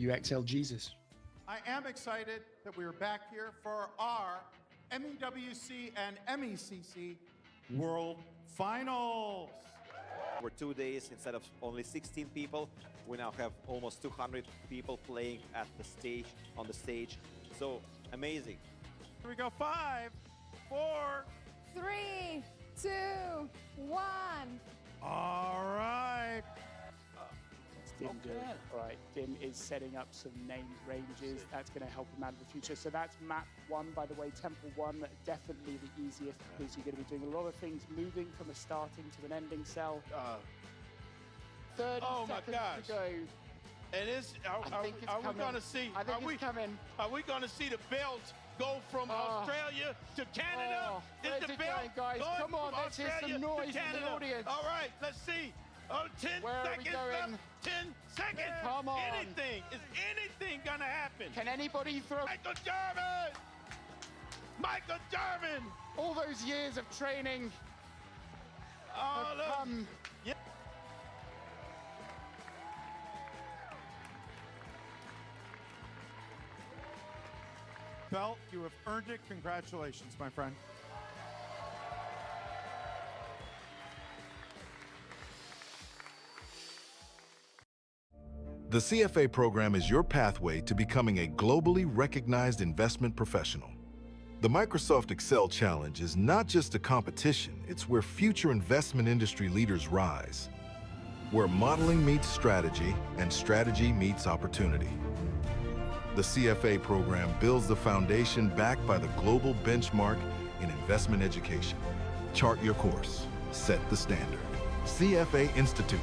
WXL Jesus. I am excited that we are back here for our MEWC and MECC World Finals. Over 2 days, instead of only 16 people, we now have almost 200 people playing at the stage, on the stage. So amazing. Here we go. 5, 4, 3, 2, 1. All right. Dim good. All right, Dim is setting up some named ranges. That's going to help him out in the future. So that's map 1, by the way, Temple 1, definitely the easiest because you're going to be doing a lot of things, moving from a starting to an ending cell. 30 seconds to go. And it's, are we going to see? I think it's coming. Are we going to see the belt go from Australia to Canada? Is the belt going Come on, let's hear some noise in the audience. All right, let's see. 10 seconds left. 10 seconds. Come on. Anything. Is anything going to happen? Can anybody throw? Michael Jarman! Michael Jarman! All those years of training Oh, look. come. Yeah. Belt, you have earned it. Congratulations, my friend. The CFA program is your pathway to becoming a globally recognized investment professional. The Microsoft Excel Challenge is not just a competition, it's where future investment industry leaders rise, where modeling meets strategy and strategy meets opportunity. The CFA program builds the foundation backed by the global benchmark in investment education. Chart your course, set the standard. CFA Institute.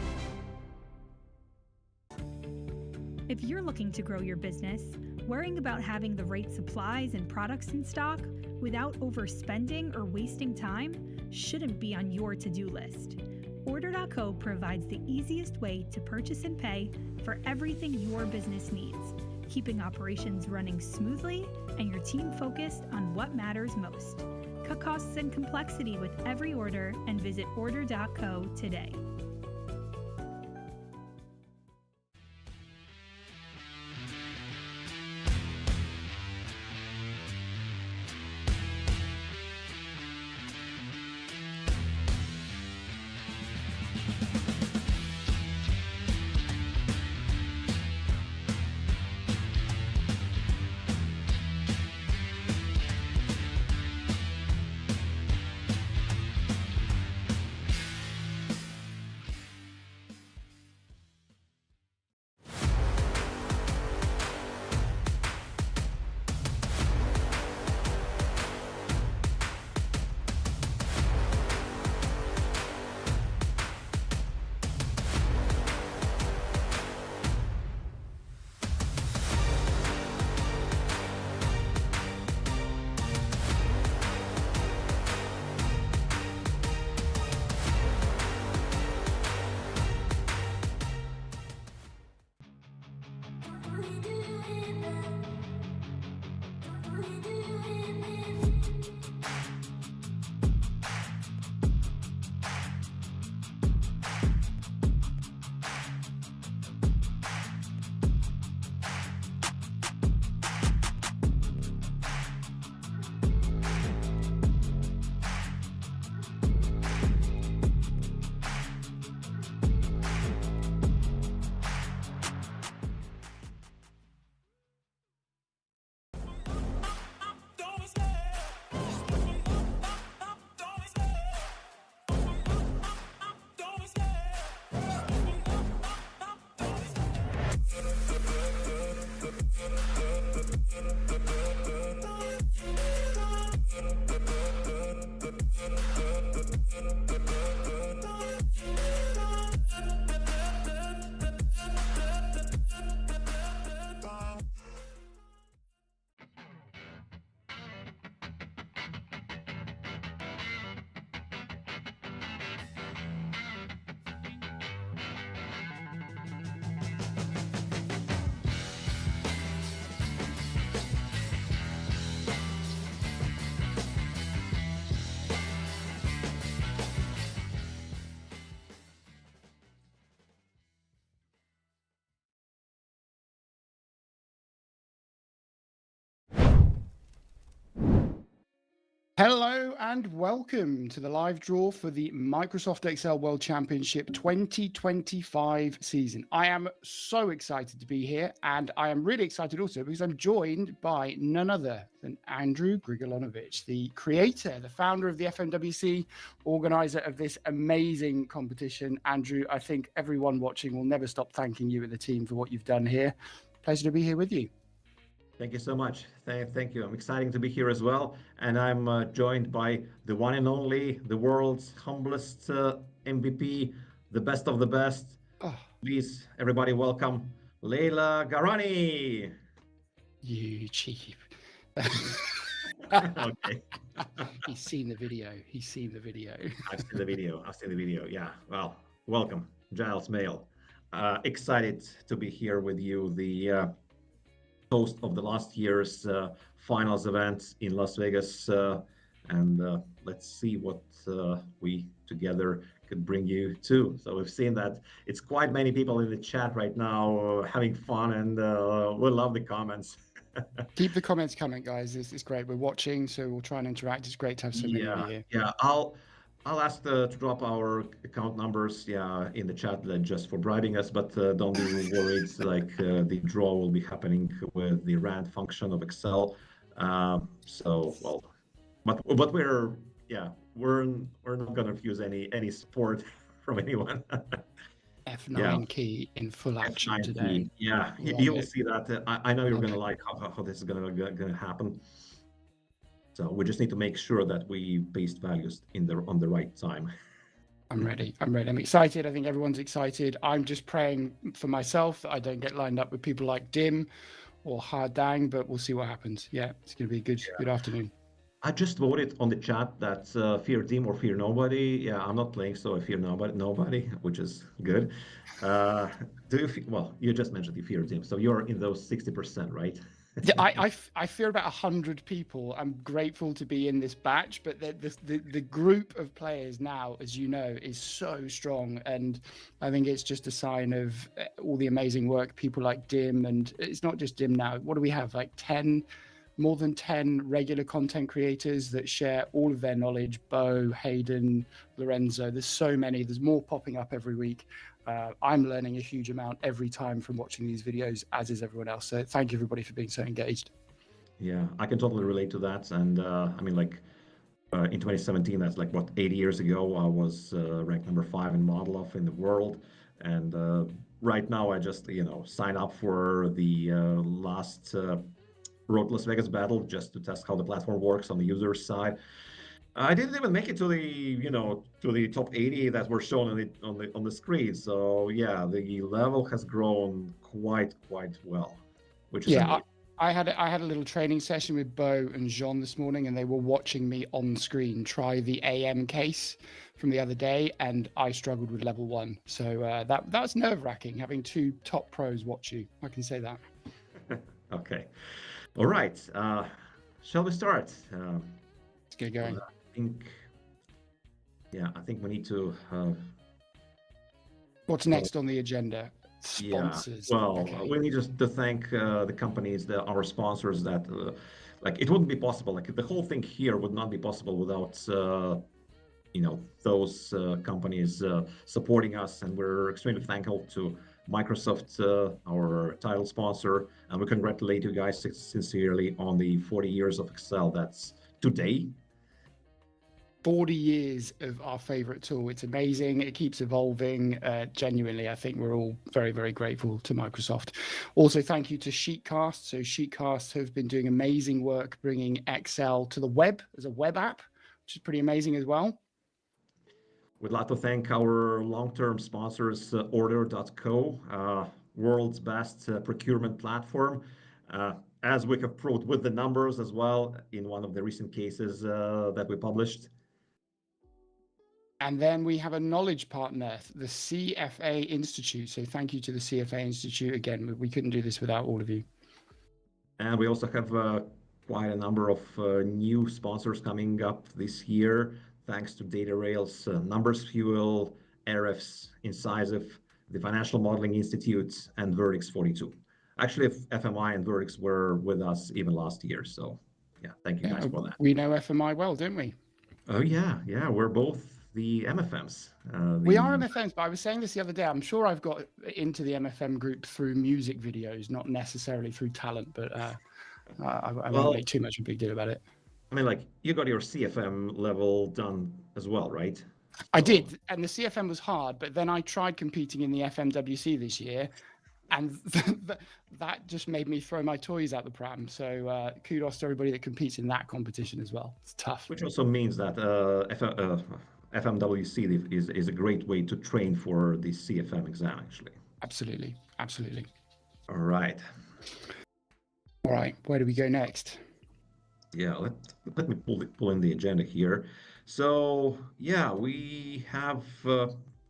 If you're looking to grow your business, worrying about having the right supplies and products in stock without overspending or wasting time shouldn't be on your to-do list. Order.co provides the easiest way to purchase and pay for everything your business needs, keeping operations running smoothly and your team focused on what matters most. Cut costs and complexity with every order and visit Order.co today. Hello and welcome to the live draw for the Microsoft Excel World Championship 2025 season. I am so excited to be here, and I am really excited also because I'm joined by none other than Andrew Grigolonovich, the creator, the founder of the FMWC, organizer of this amazing competition. Andrew, I think everyone watching will never stop thanking you and the team for what you've done here. Pleasure to be here with you. Thank you so much. Thank you. I'm excited to be here as well. And I'm joined by the one and only, the world's humblest MVP, the best of the best. Oh. Please, everybody, welcome Leila Garani. You cheap. Okay. He's seen the video. He's seen the video. I've seen the video. Yeah. Well, welcome, Giles Mail. Excited to be here with you. The host of the last year's finals event in Las Vegas, and let's see what we together could bring you to. So we've seen that it's quite many people in the chat right now having fun, and we'll love the comments. Keep the comments coming, guys. It's great. We're watching, so we'll try and interact. It's great to have so many of you here. Yeah, I'll ask to drop our account numbers, in the chat just for bribing us, but don't be worried. Like the draw will be happening with the rand function of Excel. But we're not gonna refuse any support from anyone. F9 key in full action F9 today. key. Yeah, you'll see that. I know you're gonna like how this is gonna happen. So we just need to make sure that we paste values on the right time. I'm ready. I'm excited. I think everyone's excited. I'm just praying for myself that I don't get lined up with people like Dim or Hardang, but we'll see what happens. Yeah, it's going to be a good afternoon. I just voted on the chat that fear Dim or fear nobody. Yeah, I'm not playing, so I fear nobody, which is good. You just mentioned you fear Dim, so you're in those 60%, right? I fear about 100 people. I'm grateful to be in this batch, but the group of players now, as you know, is so strong, and I think it's just a sign of all the amazing work people like Dim, and it's not just Dim now. What do we have? Like more than 10 regular content creators that share all of their knowledge. Bo, Hayden, Lorenzo. There's so many. There's more popping up every week. I'm learning a huge amount every time from watching these videos, as is everyone else. So thank you everybody for being so engaged. Yeah, I can totally relate to that. And in 2017, that's like 8 years ago, I was ranked number 5 in model off in the world. And right now I just, signed up for the last Road to Las Vegas battle just to test how the platform works on the user side. I didn't even make it to the top 80 that were shown on the screen. So yeah, the level has grown quite well, which is amazing. I had a little training session with Bo and Jean this morning, and they were watching me on screen try the AM case from the other day, and I struggled with level 1. So that was nerve-wracking having 2 top pros watch you. I can say that. Okay, all right. Shall we start? Let's get going. I think we need to. What's next on the agenda? Sponsors. Yeah, well, we need just to thank the companies, our sponsors. That it wouldn't be possible. The whole thing here would not be possible without those companies supporting us, and we're extremely thankful to Microsoft, our title sponsor, and we congratulate you guys sincerely on the 40 years of Excel. That's today. 40 years of our favorite tool. It's amazing. It keeps evolving. Genuinely, I think we're all very, very grateful to Microsoft. Also, thank you to Sheetcast. So Sheetcast have been doing amazing work bringing Excel to the web as a web app, which is pretty amazing as well. We'd like to thank our long-term sponsors, Order.co, world's best procurement platform. As we have proved with the numbers as well in one of the recent cases that we published. And then we have a knowledge partner, the CFA Institute. So thank you to the CFA Institute. Again, we couldn't do this without all of you. And we also have quite a number of new sponsors coming up this year, thanks to Data Rails, Numbers Fuel, Ahrefs, Incisive, the Financial Modeling Institute, and Vertex 42. Actually, FMI and Vertex were with us even last year. So yeah, thank you guys for that. We know FMI well, don't we? Oh yeah, we're both the MFMs. We are MFMs, but I was saying this the other day. I'm sure I've got into the MFM group through music videos, not necessarily through talent, but I won't make too much of a big deal about it. I mean, like, you got your CFM level done as well, right? I did, and the CFM was hard, but then I tried competing in the FMWC this year, and that just made me throw my toys out the pram. So kudos to everybody that competes in that competition as well. It's tough. Which also means that FMWC is a great way to train for the CFM exam, actually. Absolutely. All right. Where do we go next? Yeah, let me pull in the agenda here. So yeah, we have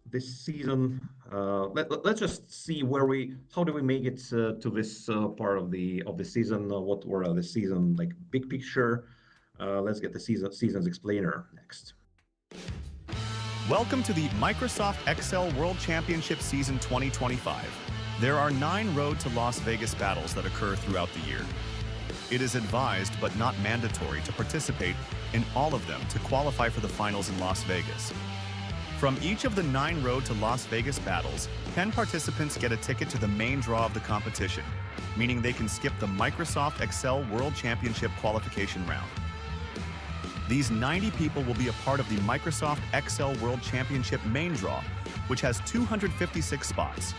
this season. Let's just see how do we make it to this part of the season. What were the season like big picture? Let's get the season's explainer next. Welcome to the Microsoft Excel World Championship Season 2025. There are 9 Road to Las Vegas battles that occur throughout the year. It is advised but not mandatory to participate in all of them to qualify for the finals in Las Vegas. From each of the 9 Road to Las Vegas battles, 10 participants get a ticket to the main draw of the competition, meaning they can skip the Microsoft Excel World Championship qualification round. These 90 people will be a part of the Microsoft Excel World Championship main draw, which has 256 spots.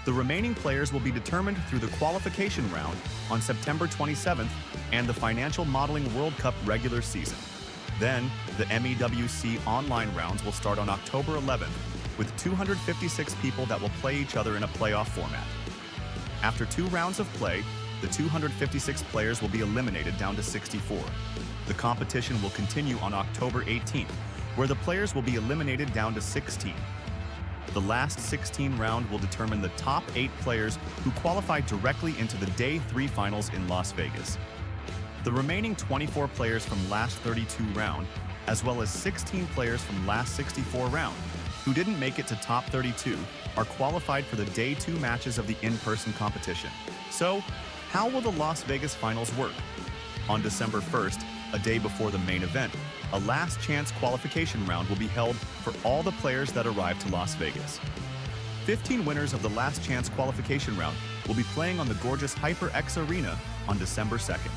The remaining players will be determined through the qualification round on September 27th and the Financial Modeling World Cup regular season. Then, the MEWC online rounds will start on October 11th with 256 people that will play each other in a playoff format. After 2 rounds of play, the 256 players will be eliminated down to 64. The competition will continue on October 18th, where the players will be eliminated down to 16. The last 16 round will determine the top 8 players who qualify directly into the Day 3 finals in Las Vegas. The remaining 24 players from last 32 round, as well as 16 players from last 64 round, who didn't make it to top 32, are qualified for the Day 2 matches of the in-person competition. So, how will the Las Vegas finals work? On December 1st, a day before the main event, a last chance qualification round will be held for all the players that arrive to Las Vegas. 15 winners of the last chance qualification round will be playing on the gorgeous HyperX Arena on December 2nd.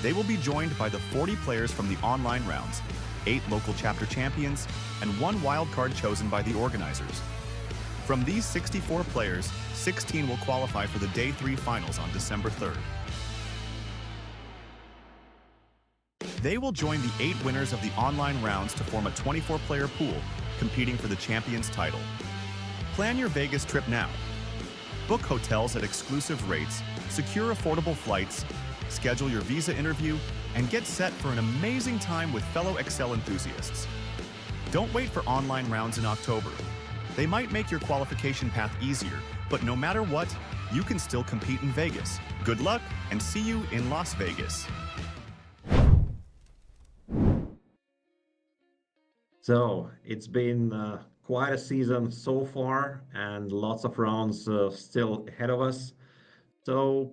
They will be joined by the 40 players from the online rounds, 8 local chapter champions, and 1 wildcard chosen by the organizers. From these 64 players, 16 will qualify for the Day 3 finals on December 3rd. They will join the 8 winners of the online rounds to form a 24-player pool, competing for the champion's title. Plan your Vegas trip now. Book hotels at exclusive rates, secure affordable flights, schedule your visa interview, and get set for an amazing time with fellow Excel enthusiasts. Don't wait for online rounds in October. They might make your qualification path easier, but no matter what, you can still compete in Vegas. Good luck, and see you in Las Vegas. So it's been quite a season so far, and lots of rounds still ahead of us. So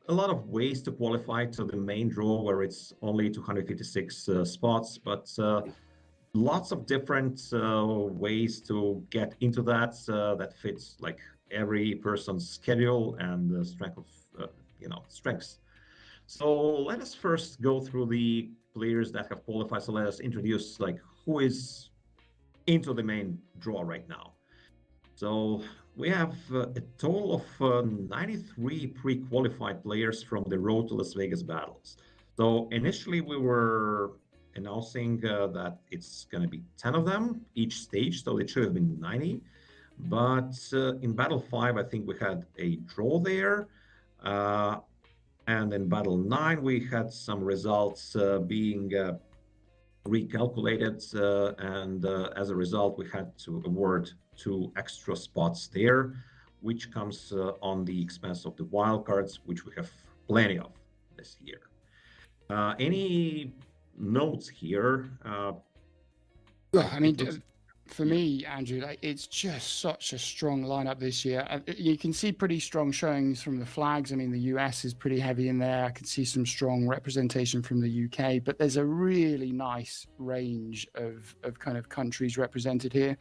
a lot of ways to qualify to the main draw, where it's only 256 spots, but lots of different ways to get into that that fits like every person's schedule and the strength of strengths. So let us first go through the players that have qualified. So let us introduce like who is into the main draw right now. So we have a total of 93 pre-qualified players from the Road to Las Vegas battles. So initially we were announcing that it's going to be 10 of them each stage, so it should have been 90. But in Battle 5, I think we had a draw there. And in Battle 9, we had some results being recalculated, and as a result, we had to award 2 extra spots there, which comes on the expense of the wildcards, which we have plenty of this year. Any notes here? I mean, For me, Andrew, like, it's just such a strong lineup this year. You can see pretty strong showings from the flags. I mean, the US is pretty heavy in there. I can see some strong representation from the UK, but there's a really nice range of kind of countries represented here,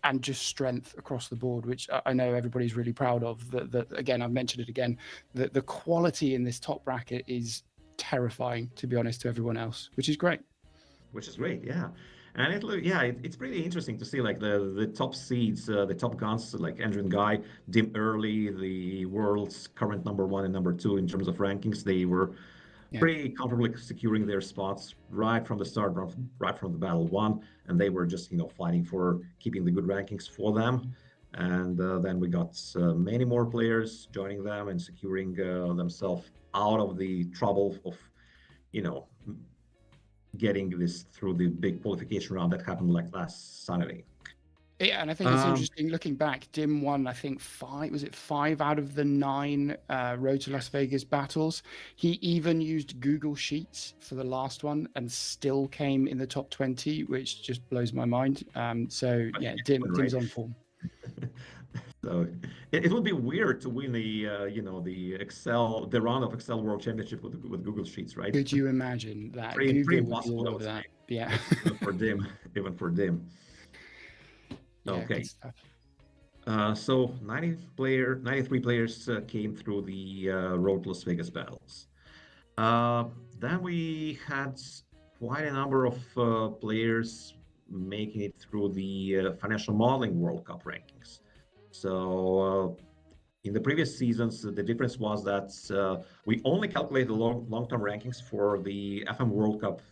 and just strength across the board, which I know everybody's really proud of. That again, I've mentioned it again, that the quality in this top bracket is terrifying, to be honest, to everyone else, which is great. Which is great, yeah. And it's pretty interesting to see like the top seeds, the top guns like Andrew and Guy, Dim Early, the world's current #1 and #2 in terms of rankings. They were pretty comfortably securing their spots right from the start, right from the battle one, and they were just fighting for keeping the good rankings for them. And then we got many more players joining them and securing themselves out of the trouble of getting this through the big qualification round that happened like last Saturday. Yeah, and I think it's interesting looking back. Dim won, I think, 5 out of the 9 Road to Las Vegas battles. He even used Google Sheets for the last one and still came in the top 20, which just blows my mind. So yeah, Dim's on form. So it would be weird to win the the round of Excel World Championship with Google Sheets, right? Could you imagine that? Pretty Google impossible, would be all over that. Yeah. Even for Dim. Yeah, okay. So 93 players came through the Road to Las Vegas battles. Then we had quite a number of players making it through the Financial Modeling World Cup rankings. So in the previous seasons, the difference was that we only calculated the long-term rankings for the FM World Cup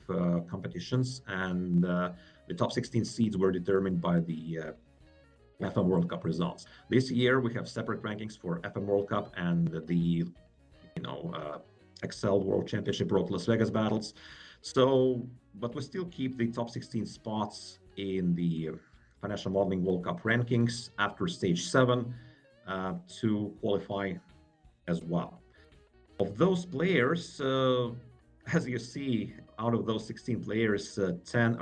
competitions, and the top 16 seeds were determined by the FM World Cup results. This year, we have separate rankings for FM World Cup and the Excel World Championship Road to Las Vegas battles. So, but we still keep the top 16 spots in the Financial Modeling World Cup rankings after stage 7 to qualify as well. Of those players, as you see, out of those 16 players, 10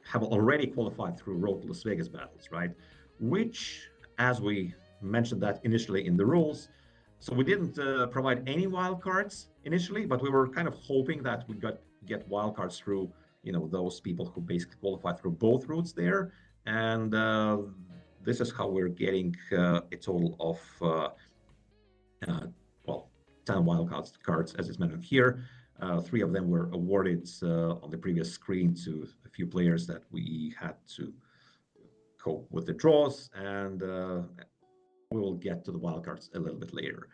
have already qualified through Road to Las Vegas battles, right? Which, as we mentioned that initially in the rules, so we didn't provide any wildcards initially, but we were kind of hoping that we get wildcards through those people who basically qualify through both routes there. And this is how we're getting a total of 10 wildcards, as it's mentioned here. 3 of them were awarded on the previous screen to a few players that we had to cope with the draws, and we will get to the wildcards a little bit later.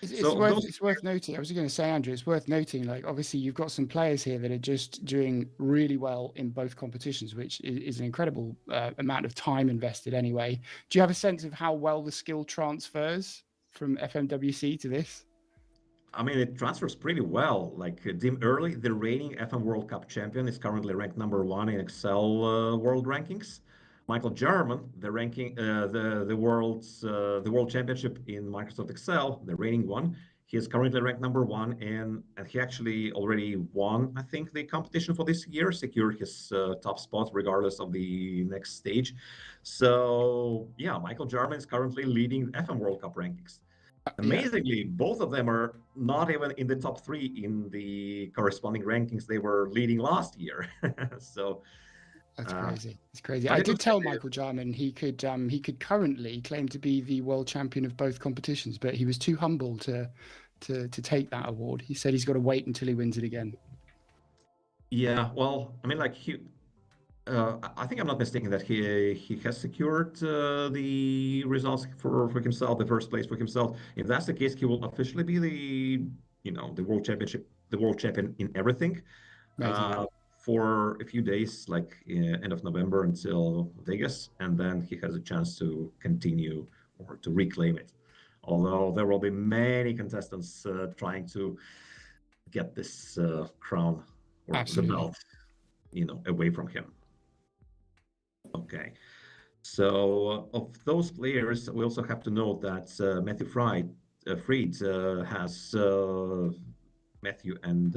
It's worth noting. I was going to say, Andrew, it's worth noting, like, obviously you've got some players here that are just doing really well in both competitions, which is an incredible amount of time invested anyway. Do you have a sense of how well the skill transfers from FMWC to this? I mean, it transfers pretty well. Like Dim Early, the reigning FM World Cup champion, is currently ranked #1 in Excel World rankings. Michael Jarman, the World Championship in Microsoft Excel, the reigning one, he is currently ranked #1, and he actually already won, I think, the competition for this year, secured his top spot regardless of the next stage. So yeah, Michael Jarman is currently leading FM World Cup rankings. Amazingly, both of them are not even in the top 3 in the corresponding rankings they were leading last year. So. That's crazy. It's crazy. I did tell Michael Jarman he could currently claim to be the world champion of both competitions, but he was too humble to take that award. He said he's got to wait until he wins it again. Yeah, well, I mean, like I think I'm not mistaken that he has secured the results for himself, the first place for himself. If that's the case, he will officially be the world champion in everything. For a few days, like end of November until Vegas, and then he has a chance to continue or to reclaim it. Although there will be many contestants trying to get this crown or the belt, away from him. Okay, so of those players, we also have to note that Matthew Fried has Matthew and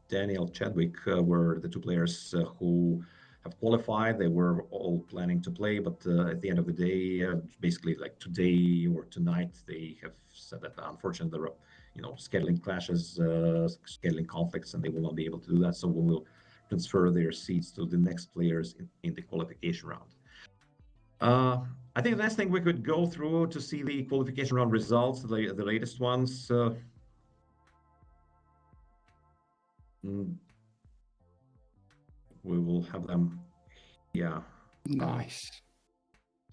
Daniel Chadwick were the 2 players who have qualified. They were all planning to play, but at the end of the day, basically like today or tonight, they have said that unfortunately there are, scheduling clashes, scheduling conflicts, and they will not be able to do that. So we will transfer their seats to the next players in the qualification round. I think the next thing we could go through to see the qualification round results, the latest ones. We will have them. Yeah. Nice.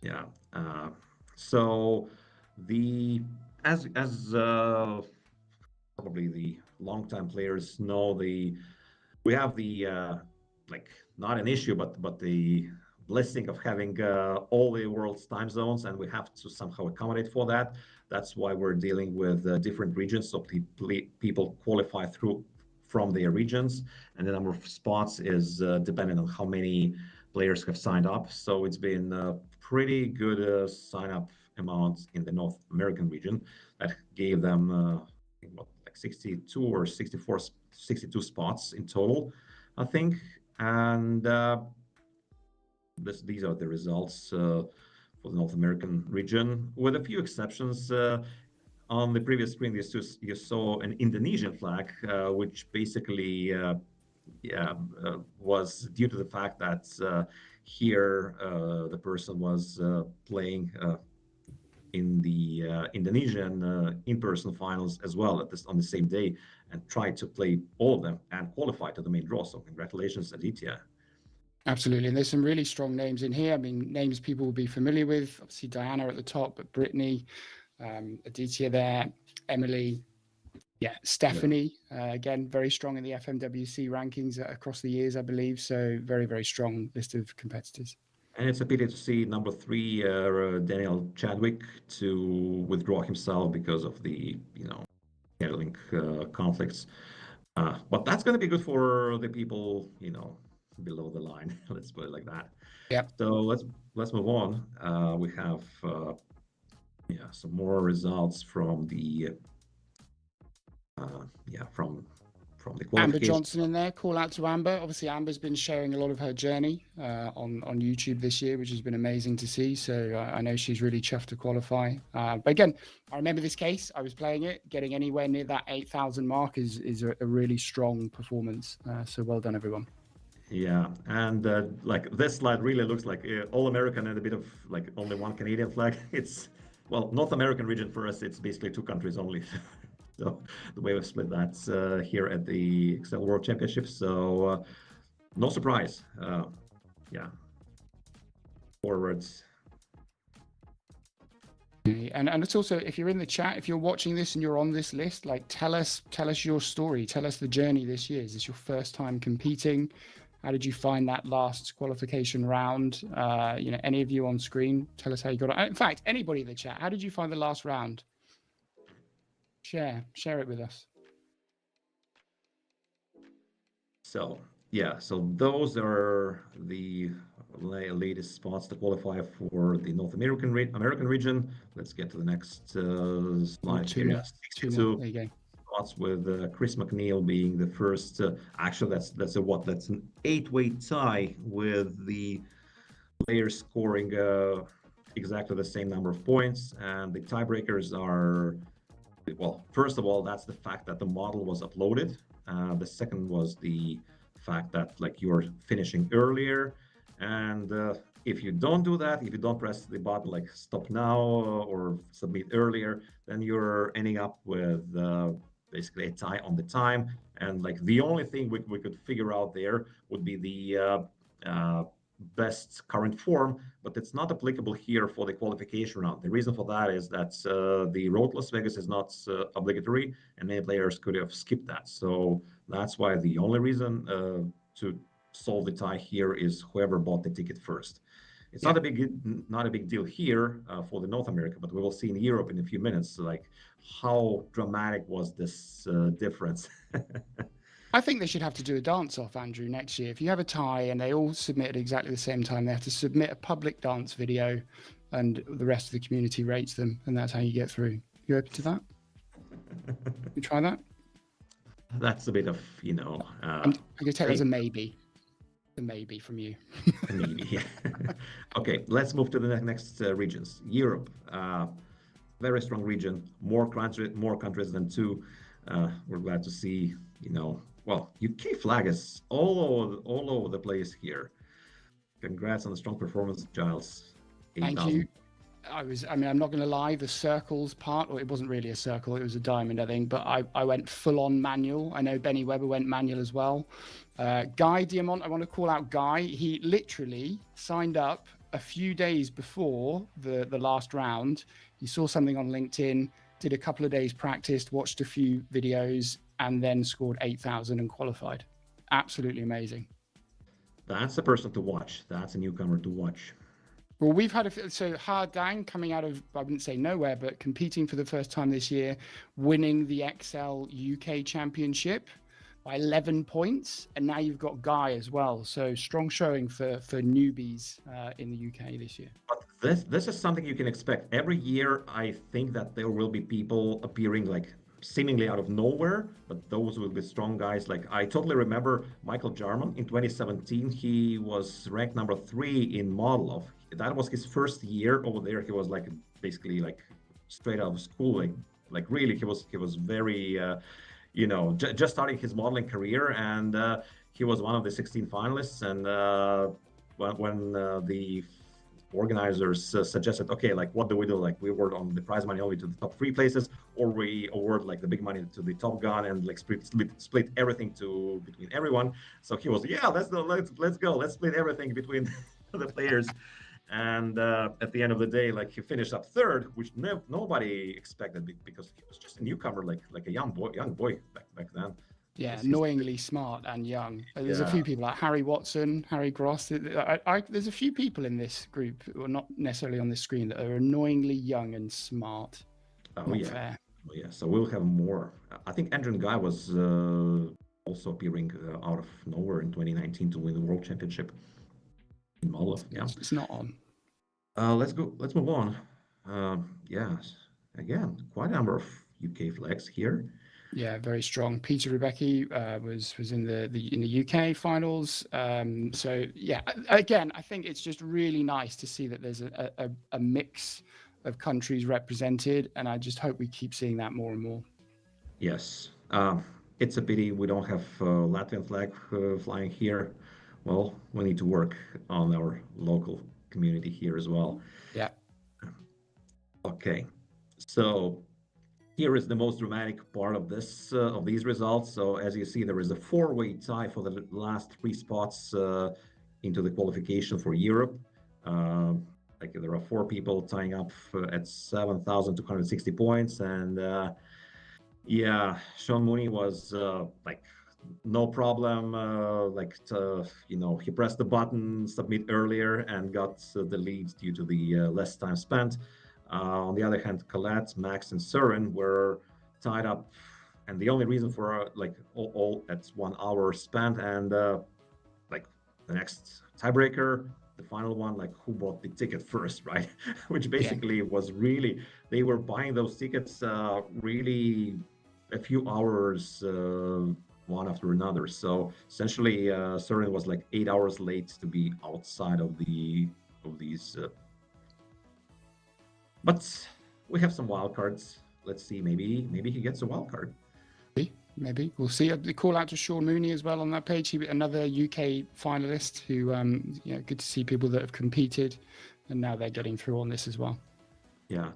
Yeah. So as probably the longtime players know, we have the like not an issue, but the blessing of having all the world's time zones, and we have to somehow accommodate for that. That's why we're dealing with different regions, so people qualify from their regions, and the number of spots is dependent on how many players have signed up. So it's been pretty good sign-up amounts in the North American region that gave them like 62 or 62 spots in total, I think. And these are the results for the North American region, with a few exceptions. On the previous screen, you saw an Indonesian flag, which basically was due to the fact that here the person was playing in the Indonesian in-person finals as well on the same day, and tried to play all of them and qualify to the main draw. So congratulations, Aditya. Absolutely. And there's some really strong names in here. I mean, names people will be familiar with. Obviously, Diana at the top, but Brittany, Aditya there, Emily, Stephanie, again, very strong in the FMWC rankings across the years, I believe. So very, very strong list of competitors. And it's a pity to see number 3, Daniel Chadwick, to withdraw himself because of the, scheduling conflicts. But that's going to be good for the people, below the line. Let's put it like that. Yeah. So let's move on. We have some more results from the from the qualification. Amber Johnson in there. Call out to Amber. Obviously, Amber's been sharing a lot of her journey on YouTube this year, which has been amazing to see. So I know she's really chuffed to qualify. But again, I remember this case. I was playing it. Getting anywhere near that 8,000 mark is a really strong performance. So well done, everyone. Yeah, and like this slide really looks like all American and a bit of like only one Canadian flag. It's, well, North American region for us, it's basically 2 countries only. So the way we've split that here at the Excel World Championships. So no surprise. Forwards. And it's also, if you're in the chat, if you're watching this and you're on this list, like tell us your story. Tell us the journey this year. Is this your first time competing? How did you find that last qualification round? Any of you on screen, tell us how you got it. In fact, anybody in the chat, how did you find the last round? Share it with us. So those are the latest spots to qualify for the North American region. Let's get to the next slide. 62 there you go. Spots with Chris McNeil being the first. Actually, that's an 8-way tie with the players scoring exactly the same number of points, and the tiebreakers are. Well, first of all, that's the fact that the model was uploaded. The second was the fact that like you're finishing earlier, and if you don't do that, if you don't press the button like stop now or submit earlier, then you're ending up with basically a tie on the time. And like the only thing we could figure out there would be the best current form, but it's not applicable here for the qualification round. The reason for that is that the Road Las Vegas is not obligatory, and many players could have skipped that. So that's why the only reason to solve the tie here is whoever bought the ticket first. It's not a big deal here for the North America, but we will see in Europe in a few minutes like how dramatic was this difference. I think they should have to do a dance-off, Andrew, next year. If you have a tie and they all submit at exactly the same time, they have to submit a public dance video and the rest of the community rates them, and that's how you get through. You open to that? You try that? That's a bit of, I'm going to take that as a maybe. a maybe from you. Maybe, yeah. Okay, let's move to the next regions. Europe, very strong region, more countries than two. We're glad to see, well, UK flag is all over the place here. Congrats on the strong performance, Giles. Thank you. I'm not going to lie, the circles part, or it wasn't really a circle, it was a diamond, I think, but I went full on manual. I know Benny Webber went manual as well. Guy Diamant, I want to call out Guy. He literally signed up a few days before the last round. He saw something on LinkedIn, did a couple of days practice, watched a few videos, and then scored 8,000 and qualified. Absolutely amazing. That's a person to watch. That's a newcomer to watch. Well, we've had so Ha Dang coming out of, I wouldn't say nowhere, but competing for the first time this year, winning the XL UK Championship by 11 points. And now you've got Guy as well. So strong showing for newbies in the UK this year. But this is something you can expect. Every year, I think that there will be people appearing like seemingly out of nowhere, but those will be strong guys. Like I totally remember Michael Jarman in 2017. He was ranked number 3 in Modelov. That was his first year over there. He was like basically like straight out of school. Like really, he was very, just starting his modeling career, and he was one of the 16 finalists. And when the organizers suggested, okay, like what do? Like we award on the prize money only to the top 3 places, or we award like the big money to the top gun and like split everything between everyone. So he was, yeah, let's go, let's split everything between the players. And at the end of the day, like he finished up 3rd, which nobody expected because he was just a newcomer, like a young boy back then. Yeah, annoyingly smart and young. There's a few people like Harry Watson, Harry Gross. There's a few people in this group who are not necessarily on this screen that are annoyingly young and smart. Not fair. Oh, yeah, so we'll have more. I think Andrew Guy was also appearing out of nowhere in 2019 to win the World Championship in Moldova. Yeah, it's not on. Let's move on. Again, quite a number of UK flags here. Yeah, very strong. Peter Rebecki was in the UK finals. So yeah, again, I think it's just really nice to see that there's a mix of countries represented, and I just hope we keep seeing that more and more. Yes, it's a pity we don't have Latvian flag flying here. Well, we need to work on our local community here as well. Yeah. Okay, so here is the most dramatic part of these results. So as you see, there is a 4-way tie for the last 3 spots into the qualification for Europe. Like there are 4 people tying up at 7,260 points, and Sean Mooney was like no problem. He pressed the button submit earlier and got the lead due to the less time spent. On the other hand, Colette, Max, and Søren were tied up, and the only reason for all at 1 hour spent, and like the next tiebreaker, the final one, like who bought the ticket first, right? Which basically was really, they were buying those tickets really a few hours one after another. So essentially, Søren was like 8 hours late to be outside of these. But we have some wildcards. Let's see, maybe he gets a wildcard. Maybe we'll see. A call out to Sean Mooney as well on that page. Another UK finalist who, good to see people that have competed, and now they're getting through on this as well. Yeah,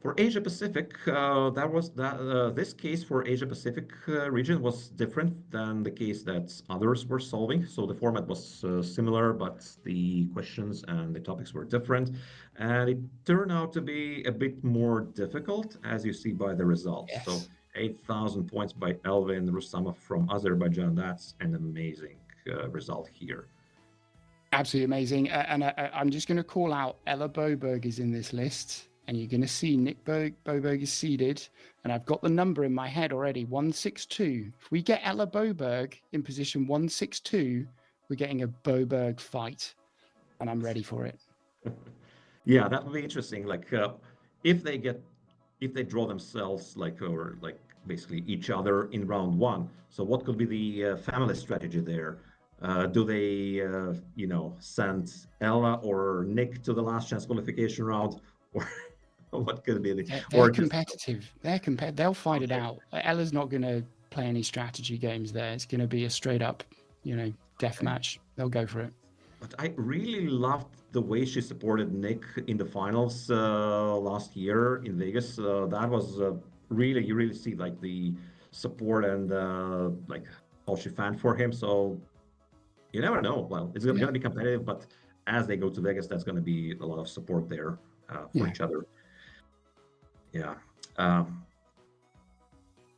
for Asia Pacific, this case for Asia Pacific region was different than the case that others were solving. So the format was similar, but the questions and the topics were different, and it turned out to be a bit more difficult, as you see by the results. Yes. So 8,000 points by Elvin Rustamov from Azerbaijan. That's an amazing result here. Absolutely amazing. And I'm just going to call out Ella Boberg is in this list, and you're going to see Nick Boberg is seeded, and I've got the number in my head already, 162. If we get Ella Boberg in position 162, we're getting a Boberg fight, and I'm ready for it. Yeah, that would be interesting. Like if they draw themselves basically each other in round 1. So what could be the family strategy there? Do they, send Ella or Nick to the last chance qualification round, or what could be the? They're Just competitive. They'll fight it out. Ella's not going to play any strategy games there. It's going to be a straight up, death match. They'll go for it. But I really loved the way she supported Nick in the finals last year in Vegas. That was really, you really see like the support and like how she fanned for him. So you never know. Well, it's going to be competitive, but as they go to Vegas, that's going to be a lot of support there for each other. Yeah.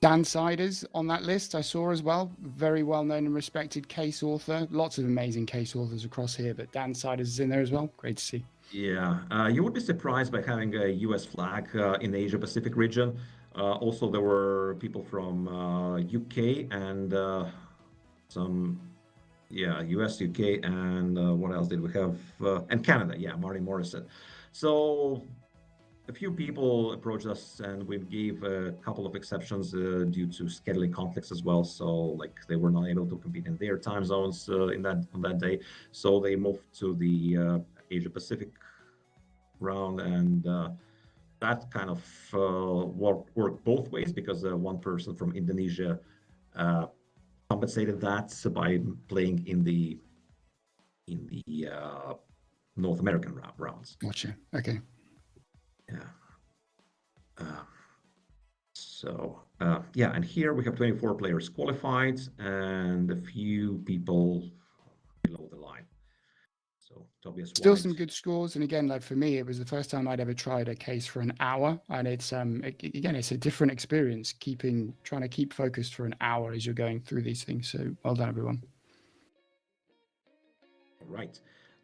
Dan Siders on that list I saw as well. Very well known and respected case author. Lots of amazing case authors across here, but Dan Siders is in there as well. Great to see. Yeah, you would be surprised by having a US flag in the Asia Pacific region. Also, there were people from UK and some, US, UK, and what else did we have? And Canada, Marty Morrison. So a few people approached us, and we gave a couple of exceptions due to scheduling conflicts as well. So like they were not able to compete in their time zones on that day. So they moved to the Asia Pacific round, and that kind of worked both ways, because one person from Indonesia compensated that by playing in the North American rounds. Gotcha. Okay. Yeah. And here we have 24 players qualified and a few people below the line. So Tobias Still White. some good scores, and again, like for me, it was the first time I'd ever tried a case for an hour, and it's again, it's a different experience trying to keep focused for an hour as you're going through these things. So well done, everyone. Right.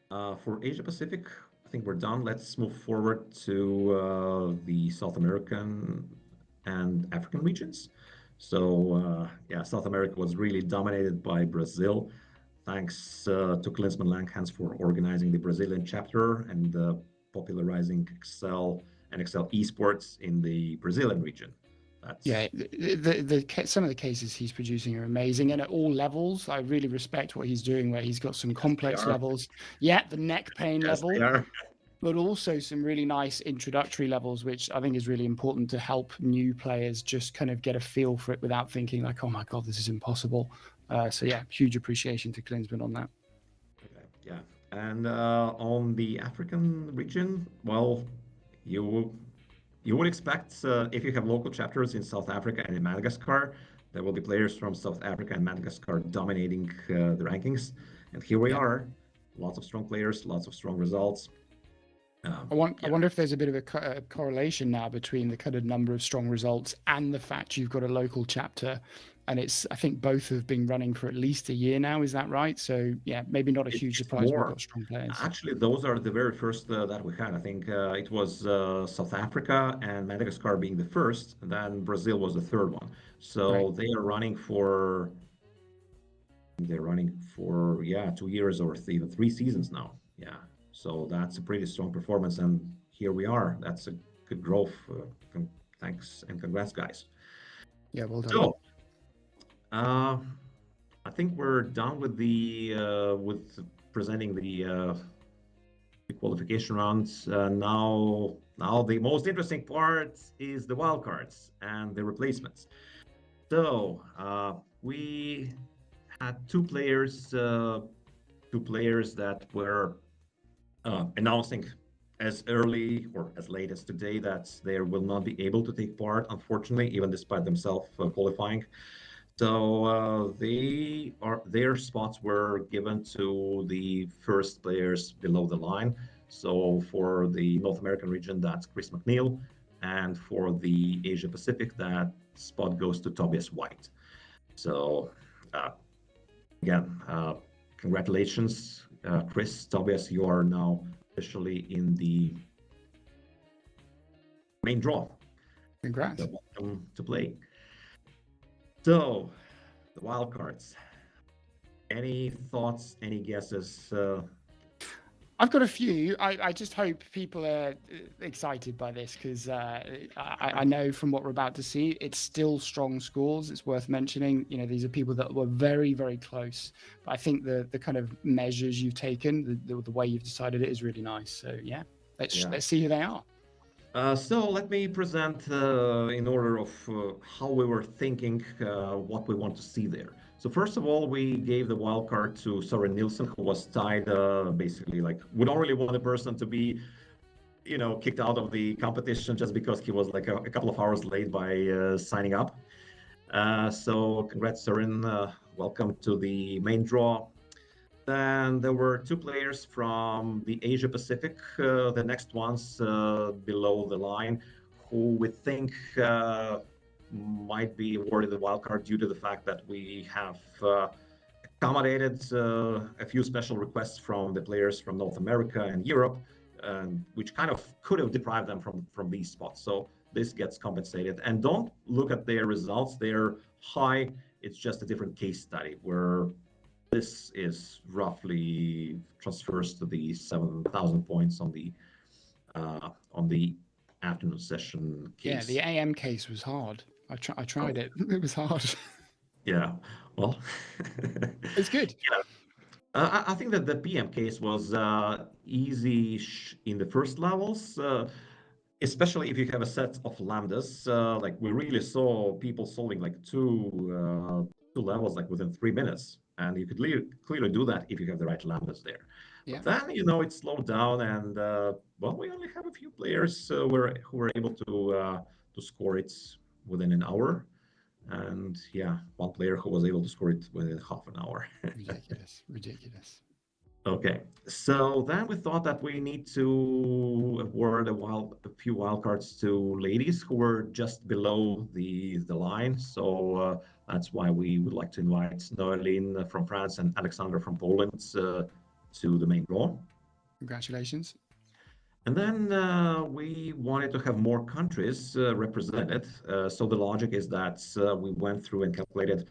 For Asia Pacific, I think we're done. Let's move forward to the South American and African regions. So South America was really dominated by Brazil. Thanks to Klinsmann Langhans for organizing the Brazilian chapter and popularizing Excel and Excel Esports in the Brazilian region. Some of the cases he's producing are amazing, and at all levels. I really respect what he's doing, where he's got some complex levels. The neck pain level, but also some really nice introductory levels, which I think is really important to help new players just kind of get a feel for it without thinking like, oh my God, this is impossible. Huge appreciation to Klinsmann on that. Yeah. And on the African region, well, you would expect if you have local chapters in South Africa and in Madagascar, there will be players from South Africa and Madagascar dominating the rankings. And here we are, lots of strong players, lots of strong results. I wonder if there's a bit of a correlation now between the kind of number of strong results and the fact you've got a local chapter. And I think both have been running for at least a year now. Is that right? So maybe not a huge surprise. We've got strong players. Actually, those are the very first that we had. I think it was South Africa and Madagascar being the first, and then Brazil was the third one. So they are running for 2 years or even 3 seasons now. Yeah. So that's a pretty strong performance, and here we are. That's a good growth. Thanks and congrats, guys. Yeah, well done. So, I think we're done with with presenting the qualification rounds. Now the most interesting part is the wildcards and the replacements. So we had two players that were announcing as early or as late as today that they will not be able to take part, unfortunately, even despite themselves qualifying. So their spots were given to the first players below the line. So for the North American region, that's Chris McNeil, and for the Asia Pacific, that spot goes to Tobias White. So again, congratulations, Chris. Tobias, you are now officially in the main draw. Congrats. So welcome to play. So, the wildcards. Any thoughts, any guesses? I've got a few. I just hope people are excited by this because I know from what we're about to see, it's still strong scores. It's worth mentioning. You know, these are people that were very, very close. But I think the kind of measures you've taken, the way you've decided it is really nice. So yeah, let's see who they are. So let me present in order of how we were thinking, what we want to see there. So first of all, we gave the wild card to Søren Nielsen, who was tied basically like, we don't really want a person to be, you know, kicked out of the competition just because he was like a couple of hours late by signing up. So congrats, Søren. Welcome to the main draw. Then there were two players from the Asia Pacific, the next ones below the line, who we think might be awarded the wildcard due to the fact that we have accommodated a few special requests from the players from North America and Europe, which kind of could have deprived them from these spots. So this gets compensated. And don't look at their results. They're high. It's just a different case study where this is roughly transfers to the 7,000 points on the afternoon session case. Yeah, the AM case was hard. I tried it. It was hard. Yeah, well, it's good. Yeah. I think that the PM case was easy in the first levels, especially if you have a set of lambdas. Like we really saw people solving like two levels like within 3 minutes. And you could clearly do that if you have the right lambdas there. Yeah. But then, you know, it slowed down, and well, we only have a few players who were able to score it within an hour, and yeah, one player who was able to score it within half an hour. ridiculous. Okay, so then we thought that we need to award a few wildcards to ladies who were just below the line. So that's why we would like to invite Noeline from France and Alexander from Poland to the main draw. Congratulations. And then we wanted to have more countries represented. So the logic is that we went through and calculated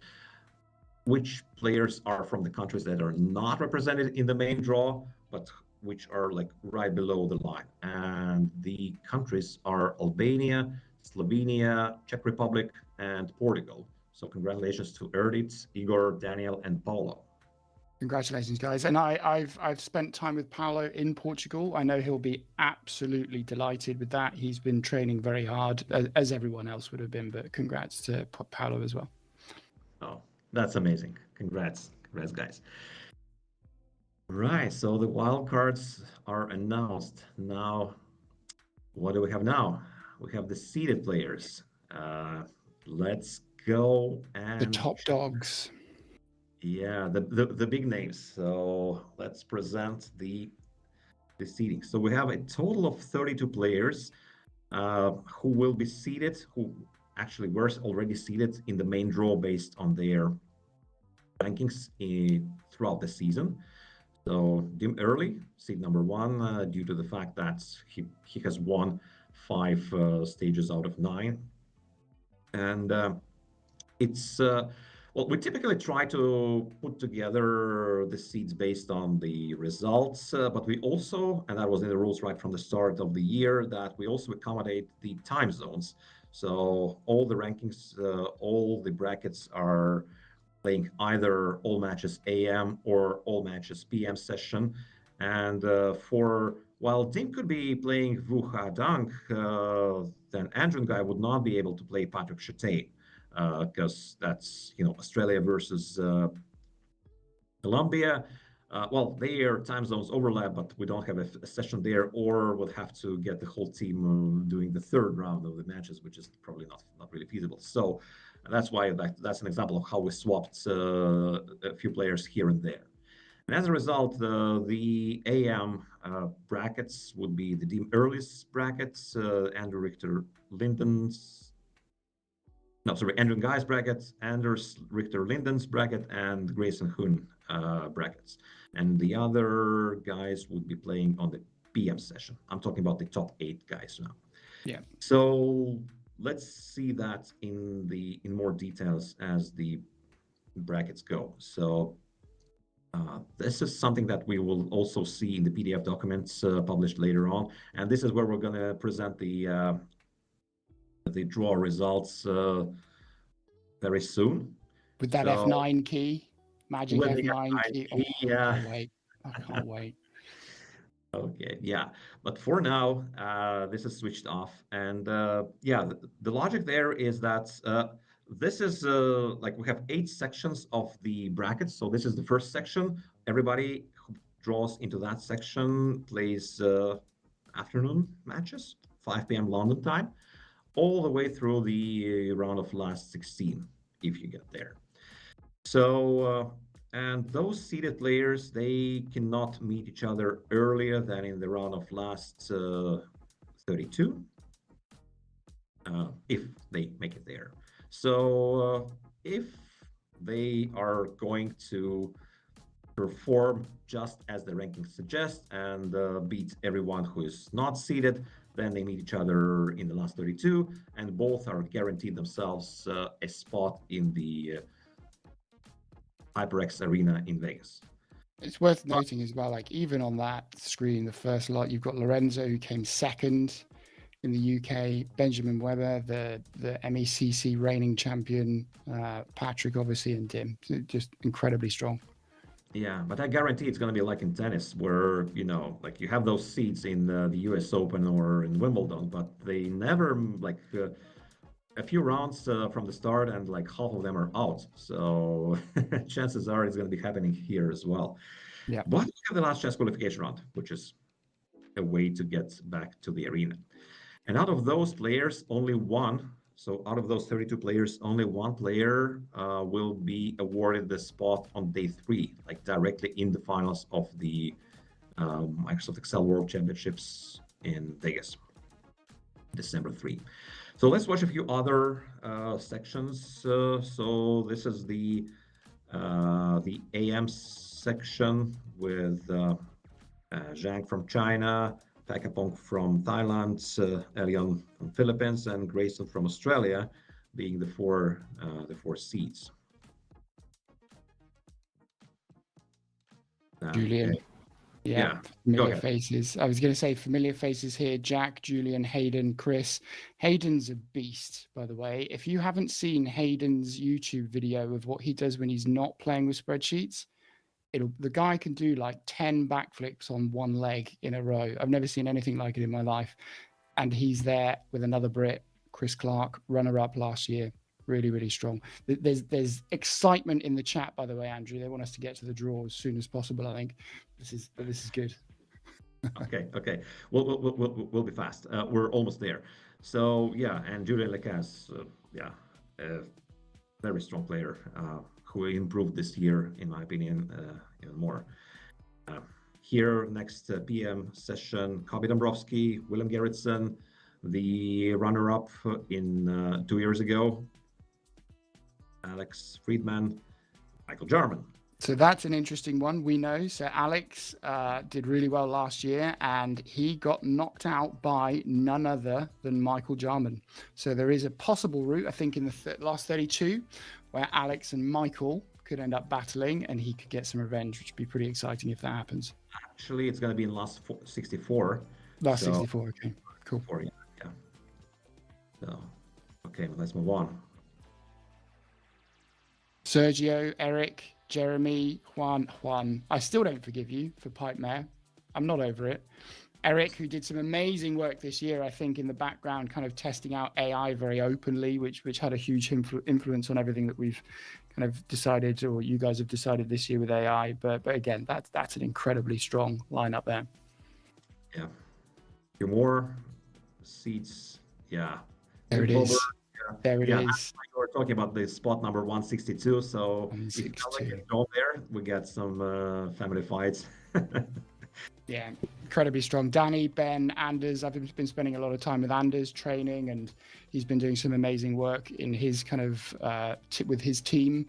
which players are from the countries that are not represented in the main draw, but which are like right below the line. And the countries are Albania, Slovenia, Czech Republic, and Portugal. So congratulations to Erdit, Igor, Daniel, and Paulo. Congratulations, guys. And I've spent time with Paulo in Portugal. I know he'll be absolutely delighted with that. He's been training very hard, as everyone else would have been, but congrats to Paulo as well. Oh, that's amazing. Congrats, guys. Right, so the wildcards are announced. Now, what do we have now? We have the seeded players. Let's go and... The top dogs. Yeah, the big names. So let's present the seeding. So we have a total of 32 players who will be seeded, who actually were already seeded in the main draw based on their rankings throughout the season. So Dim Early, seed number 1, due to the fact that he has won 5 stages out of 9. And it's well, we typically try to put together the seeds based on the results, but we also, and that was in the rules right from the start of the year, that we also accommodate the time zones. So all the rankings, all the brackets are playing either all matches AM or all matches PM session. And while Dim could be playing Vu Ha Dang, then Andrew and Guy would not be able to play Patrick Chate, because that's, you know, Australia versus Colombia. Well, their time zones overlap, but we don't have a session there, or we'll have to get the whole team doing the third round of the matches, which is probably not really feasible. So that's why that's an example of how we swapped a few players here and there. And as a result, the AM brackets would be the Dim Early's brackets, Andrew Richter Linden's, Andrew Guy's bracket, Anders Richter Linden's bracket, and Grayson Hoon brackets. And the other guys would be playing on the PM session. I'm talking about the top 8 guys now. Yeah. So let's see that in more details as the brackets go. So This is something that we will also see in the PDF documents published later on, and this is where we're going to present the draw results very soon. With that F9 key, magic with the F9 F9 key. key, Oh, yeah. I can't wait. I can't wait. Okay, yeah, but for now, this is switched off, and yeah, the logic there is that this is like we have 8 sections of the brackets. So this is the first section. Everybody who draws into that section plays afternoon matches, 5 p.m. London time, all the way through the round of last 16, if you get there. So, and those seeded players, they cannot meet each other earlier than in the round of last 32, if they make it there. So, if they are going to perform just as the rankings suggest and beat everyone who is not seeded, then they meet each other in the last 32, and both are guaranteed themselves a spot in the HyperX Arena in Vegas. It's worth noting as well, like even on that screen, the first lot, you've got Lorenzo, who came second in the UK, Benjamin Weber, the MECC reigning champion, Patrick, obviously, and Dim. Just incredibly strong. Yeah, but I guarantee it's going to be like in tennis, where, you know, like you have those seats in the US Open or in Wimbledon, but they never, like, a few rounds from the start, and like half of them are out. So chances are it's going to be happening here as well. Yeah. But we have the last chance qualification round, which is a way to get back to the arena. And out of those players, only one. So out of those 32 players, only one player will be awarded the spot on day 3, like directly in the finals of the Microsoft Excel World Championships in Vegas, December 3. So let's watch a few other sections. So this is the AM section with Zhang from China, Pakapong from Thailand, Elion from Philippines, and Grayson from Australia, being the four seeds. Julian. Okay. Yeah, familiar faces. I was going to say familiar faces here. Jack, Julian, Hayden, Chris. Hayden's a beast, by the way. If you haven't seen Hayden's YouTube video of what he does when he's not playing with spreadsheets, the guy can do like 10 backflips on one leg in a row. I've never seen anything like it in my life. And he's there with another Brit, Chris Clark, runner-up last year. Really, really strong. There's excitement in the chat, by the way, Andrew. They want us to get to the draw as soon as possible, I think. This is good. Okay. We'll be fast. We're almost there. So yeah, and Julian Lecas, a very strong player who improved this year, in my opinion, even more. Here, next PM session, Kobe Dombrowski, Willem Gerritsen, the runner-up in 2 years ago, Alex Friedman, Michael Jarman. So that's an interesting one. We know. So Alex did really well last year, and he got knocked out by none other than Michael Jarman. So there is a possible route, I think, in the last 32, where Alex and Michael could end up battling, and he could get some revenge, which would be pretty exciting if that happens. Actually, it's going to be in last 64. Last 64, okay, cool. Yeah. So, okay, let's move on. Sergio, Eric, Jeremy, Juan. I still don't forgive you for Pipe Mare. I'm not over it. Eric, who did some amazing work this year, I think, in the background, kind of testing out AI very openly, which had a huge influence on everything that we've kind of decided, or you guys have decided this year with AI. But again, that's an incredibly strong lineup there. Yeah. A few more seats. Yeah. There it is. There it is. We're talking about the spot number 162. So 162. if you like go there, we get some family fights. Yeah, incredibly strong. Danny, Ben, Anders. I've been spending a lot of time with Anders training, and he's been doing some amazing work in his kind of with his team,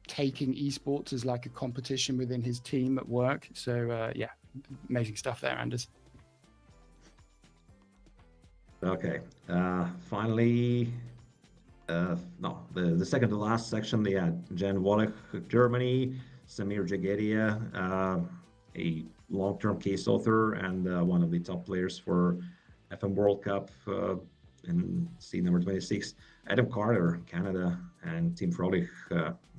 taking esports as like a competition within his team at work. So yeah, amazing stuff there, Anders. Okay, finally, the second to last section, Jan Wallach, Germany, Samir Jagedia, a long-term case author and one of the top players for FM World Cup in seed number 26. Adam Carter, Canada, and Tim Frolich,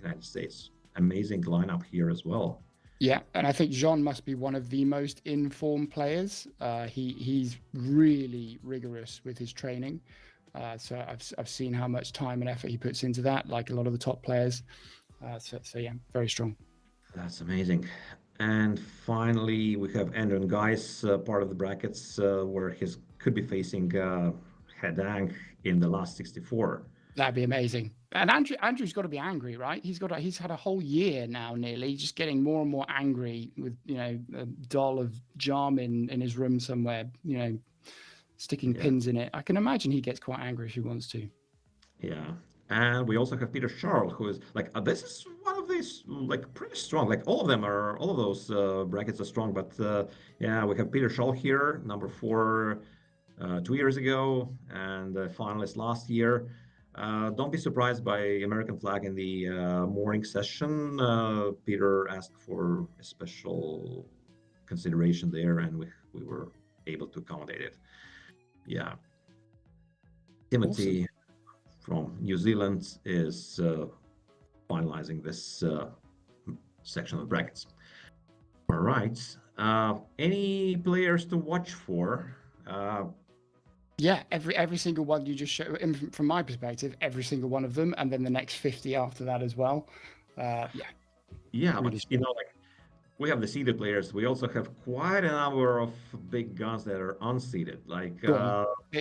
United States. Amazing lineup here as well. Yeah, and I think Jean must be one of the most informed players. He's really rigorous with his training. So I've seen how much time and effort he puts into that, like a lot of the top players. So yeah, very strong. That's amazing. And finally, we have Andrew Guy's part of the brackets where he could be facing Hedang in the last 64. That'd be amazing. And Andrew's got to be angry, right? He's had a whole year now, nearly, just getting more and more angry with, a doll of Jarm in his room somewhere, sticking pins in it. I can imagine he gets quite angry if he wants to. Yeah. And we also have Peter Charles, who is like, this is one of these, like, pretty strong. Like, all of those brackets are strong. But yeah, we have Peter Charles here, number 4 2 years ago, and finalist last year. Don't be surprised by American flag in the morning session. Peter asked for a special consideration there, and we were able to accommodate it. Yeah. Timothy. Awesome. From New Zealand is finalizing this section of brackets. All right. Any players to watch for? Yeah, every single one you just showed. From my perspective, every single one of them, and then the next 50 after that as well. Yeah. Yeah, really but like we have the seeded players. We also have quite a number of big guns that are unseeded. Like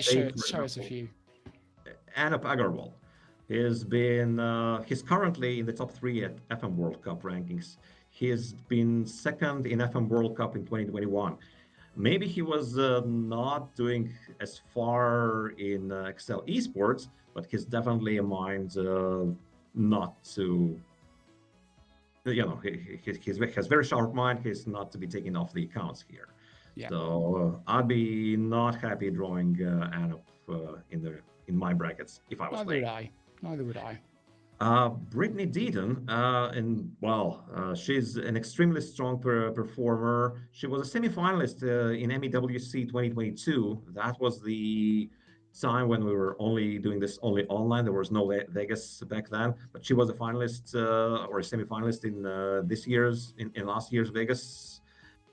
show us a few. Anup Agarwal he's currently in the top 3 at FM World Cup rankings. He's been second in FM World Cup in 2021. Maybe he was not doing as far in Excel Esports, but he's definitely a mind not to, he has very sharp mind. He's not to be taken off the accounts here. Yeah. So I'd be not happy drawing Anup in my brackets if I was playing. Neither would I. Brittany Deaton, she's an extremely strong performer. She was a semi-finalist in MEWC 2022. That was the time when we were only doing this only online. There was no Vegas back then, but she was a finalist or a semi-finalist in last year's Vegas,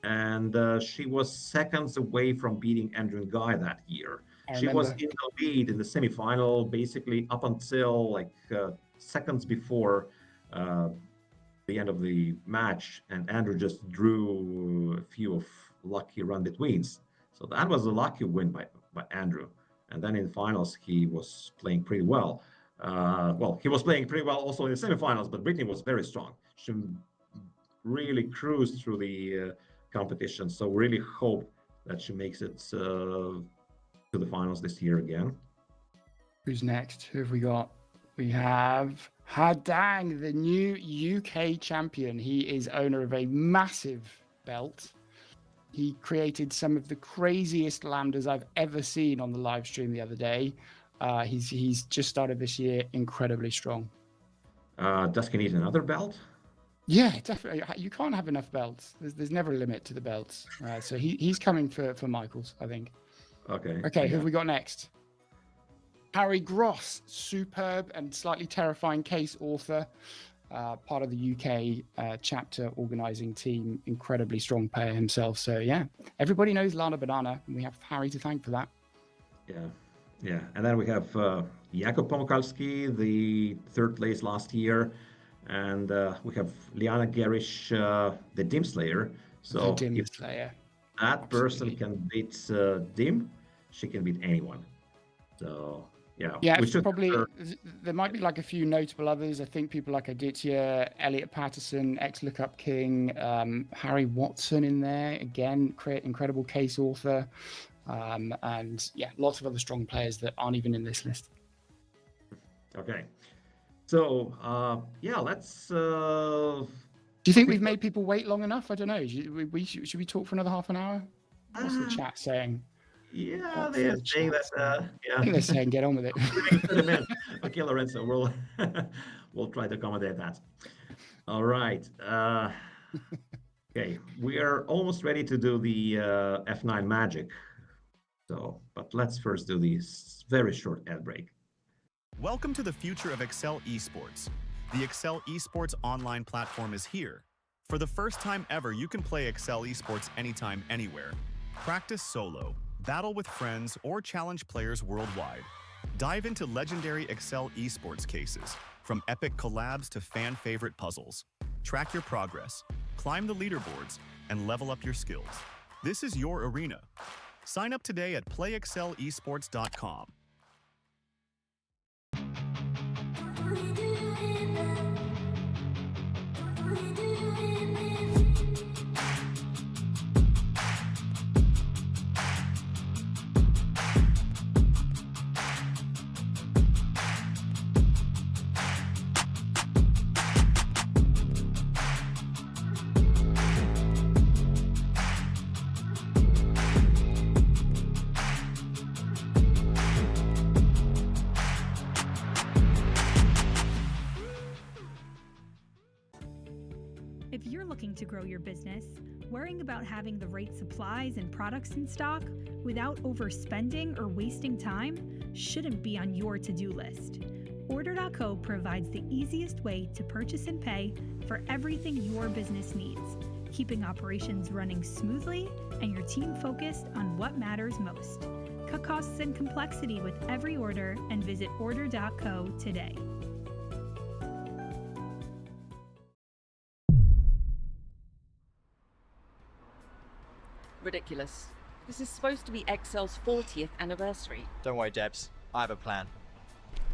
and she was seconds away from beating Andrew Guy that year. She was in the lead in the semi-final, basically up until like seconds before the end of the match, and Andrew just drew a few of lucky run betweens. So that was a lucky win by Andrew. And then in the finals, he was playing pretty well. He was playing pretty well also in the semifinals, but Brittany was very strong. She really cruised through the competition. So really hope that she makes it to the finals this year again. Who's next? Who have we got? We have Hedang, the new UK champion. He is owner of a massive belt. He created some of the craziest landers I've ever seen on the live stream the other day. He's just started this year incredibly strong. Does he need another belt? Yeah, definitely. You can't have enough belts. There's never a limit to the belts. So he's coming for Michaels, I think. Okay, who have we got next? Harry Gross, superb and slightly terrifying case author, part of the UK chapter organizing team, incredibly strong player himself. So yeah, everybody knows Lana Banana, and we have Harry to thank for that. Yeah. And then we have Jakub Pomokalski, the 3rd place last year, and we have Liana Gerish, the Dim Slayer. So the Dim Slayer. That person can beat Dim, she can beat anyone. So yeah, probably there might be like a few notable others. I think people like Aditya, Elliot Patterson, ex-Lookup King, Harry Watson in there again, incredible case author, and yeah, lots of other strong players that aren't even in this list. Okay, so let's. Do you think we've made people wait long enough? I don't know. Should we talk for another half an hour? What's the chat saying? Yeah, they're saying that. I think they're saying get on with it. Okay, Lorenzo, we'll try to accommodate that. All right. Okay, we are almost ready to do the F9 magic. So, but let's first do this very short ad break. Welcome to the future of Excel Esports. The Excel Esports online platform is here. For the first time ever, you can play Excel Esports anytime, anywhere. Practice solo, battle with friends, or challenge players worldwide. Dive into legendary Excel Esports cases, from epic collabs to fan-favorite puzzles. Track your progress, climb the leaderboards, and level up your skills. This is your arena. Sign up today at playexcelesports.com. If you're looking to grow your business, worrying about having the right supplies and products in stock without overspending or wasting time shouldn't be on your to-do list. Order.co provides the easiest way to purchase and pay for everything your business needs, keeping operations running smoothly and your team focused on what matters most. Cut costs and complexity with every order and visit Order.co today. Ridiculous. This is supposed to be Excel's 40th anniversary. Don't worry, Debs. I have a plan.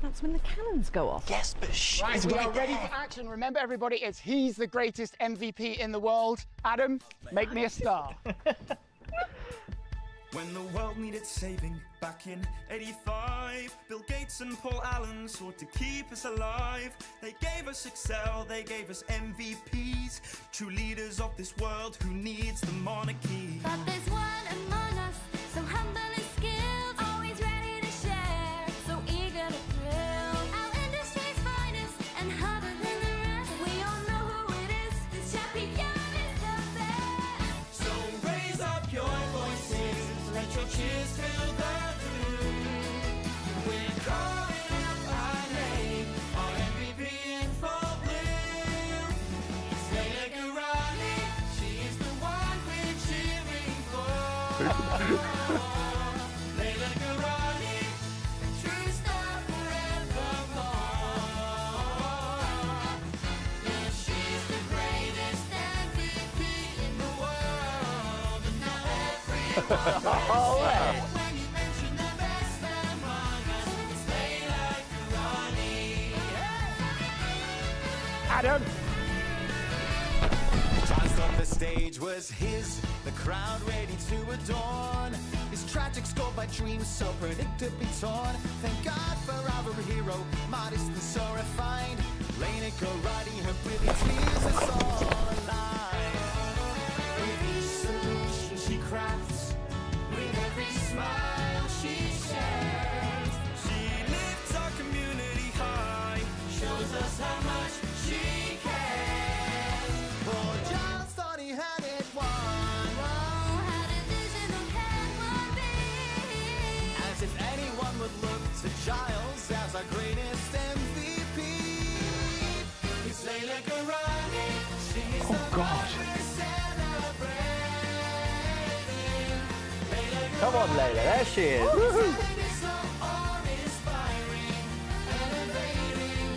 That's when the cannons go off. Yes, but shh. Right, we are ready for action. Remember, everybody, he's the greatest MVP in the world. Adam, make me a star. When the world needed saving back in '85, Bill Gates and Paul Allen sought to keep us alive. They gave us Excel, they gave us MVPs, true leaders of this world who needs the monarchy. But there's one among us, so humble and skilled, always ready to share, so eager to thrill. Our industry's finest and harder than the rest. We all know who it is, this champion is the best. So raise up your voices, let your cheers fill the room. We're calling out our name, our MVP in full bloom. It's Leila Garani, she is the one we're cheering for. Leila Garani, a true star forevermore. Yeah, she's the greatest MVP in the world, and now everyone. When you mention the best among us, it's Leila Garani. Adam. Rise on the stage was his, the crowd ready to adorn. His tragic score by dreams so predictably torn. Thank God for our hero, modest and so refined. Leila Garani, her brilliance leaves us all alive. With each solution she crafts, with every smile she shares, she lifts our community high, shows us how much she cares. Oh, Giles thought he had it won. Oh, had a vision of had one be. As if anyone would look to Giles as our greatest MVP. It's Leila Garani. She's the one we're celebrating. Leila Come on, Leila. There she is. Woohoo. Garani, so awe-inspiring, elevating.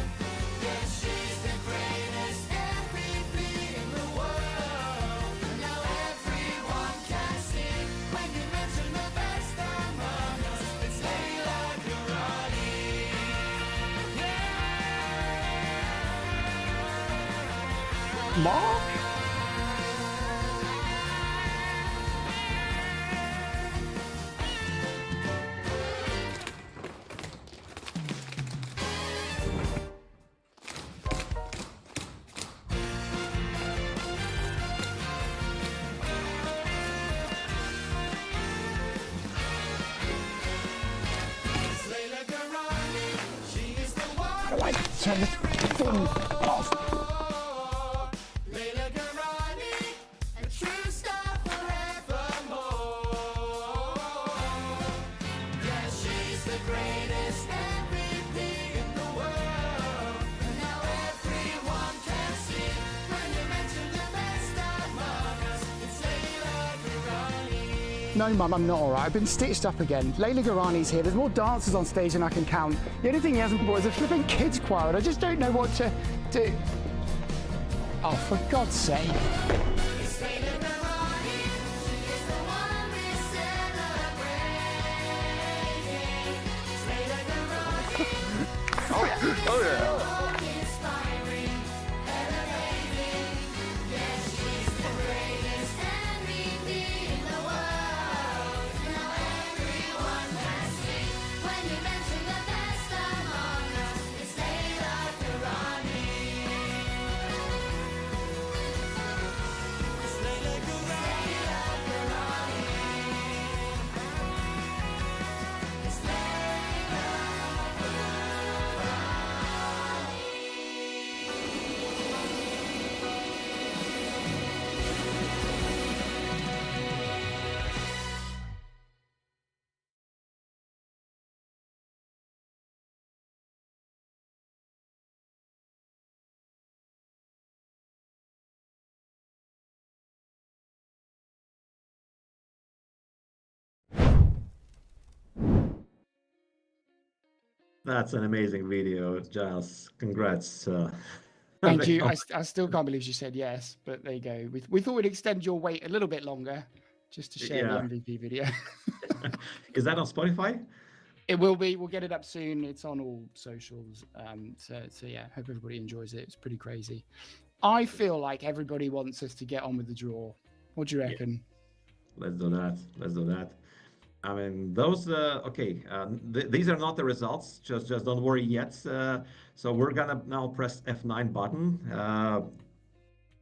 Yes, she's the greatest MVP in the world. And now everyone can see when you mention the best among us, it's Leila Garani. Mark? It's Leila Garani. She is the one. Right, turn this thing off. No, Mum, I'm not all right. I've been stitched up again. Layla Garani's here. There's more dancers on stage than I can count. The only thing he hasn't brought is a flipping kids choir, and I just don't know what to do. Oh, for God's sake. Oh yeah. Oh yeah. That's an amazing video, Giles. Congrats. Thank you. I still can't believe she said yes, but there you go. We thought we'd extend your wait a little bit longer just to share the MVP video. Is that on Spotify? It will be. We'll get it up soon. It's on all socials. So yeah, hope everybody enjoys it. It's pretty crazy. I feel like everybody wants us to get on with the draw. What do you reckon? Let's do that. Let's do that. I mean, those, okay, these are not the results. Just don't worry yet. So we're gonna now press F9 button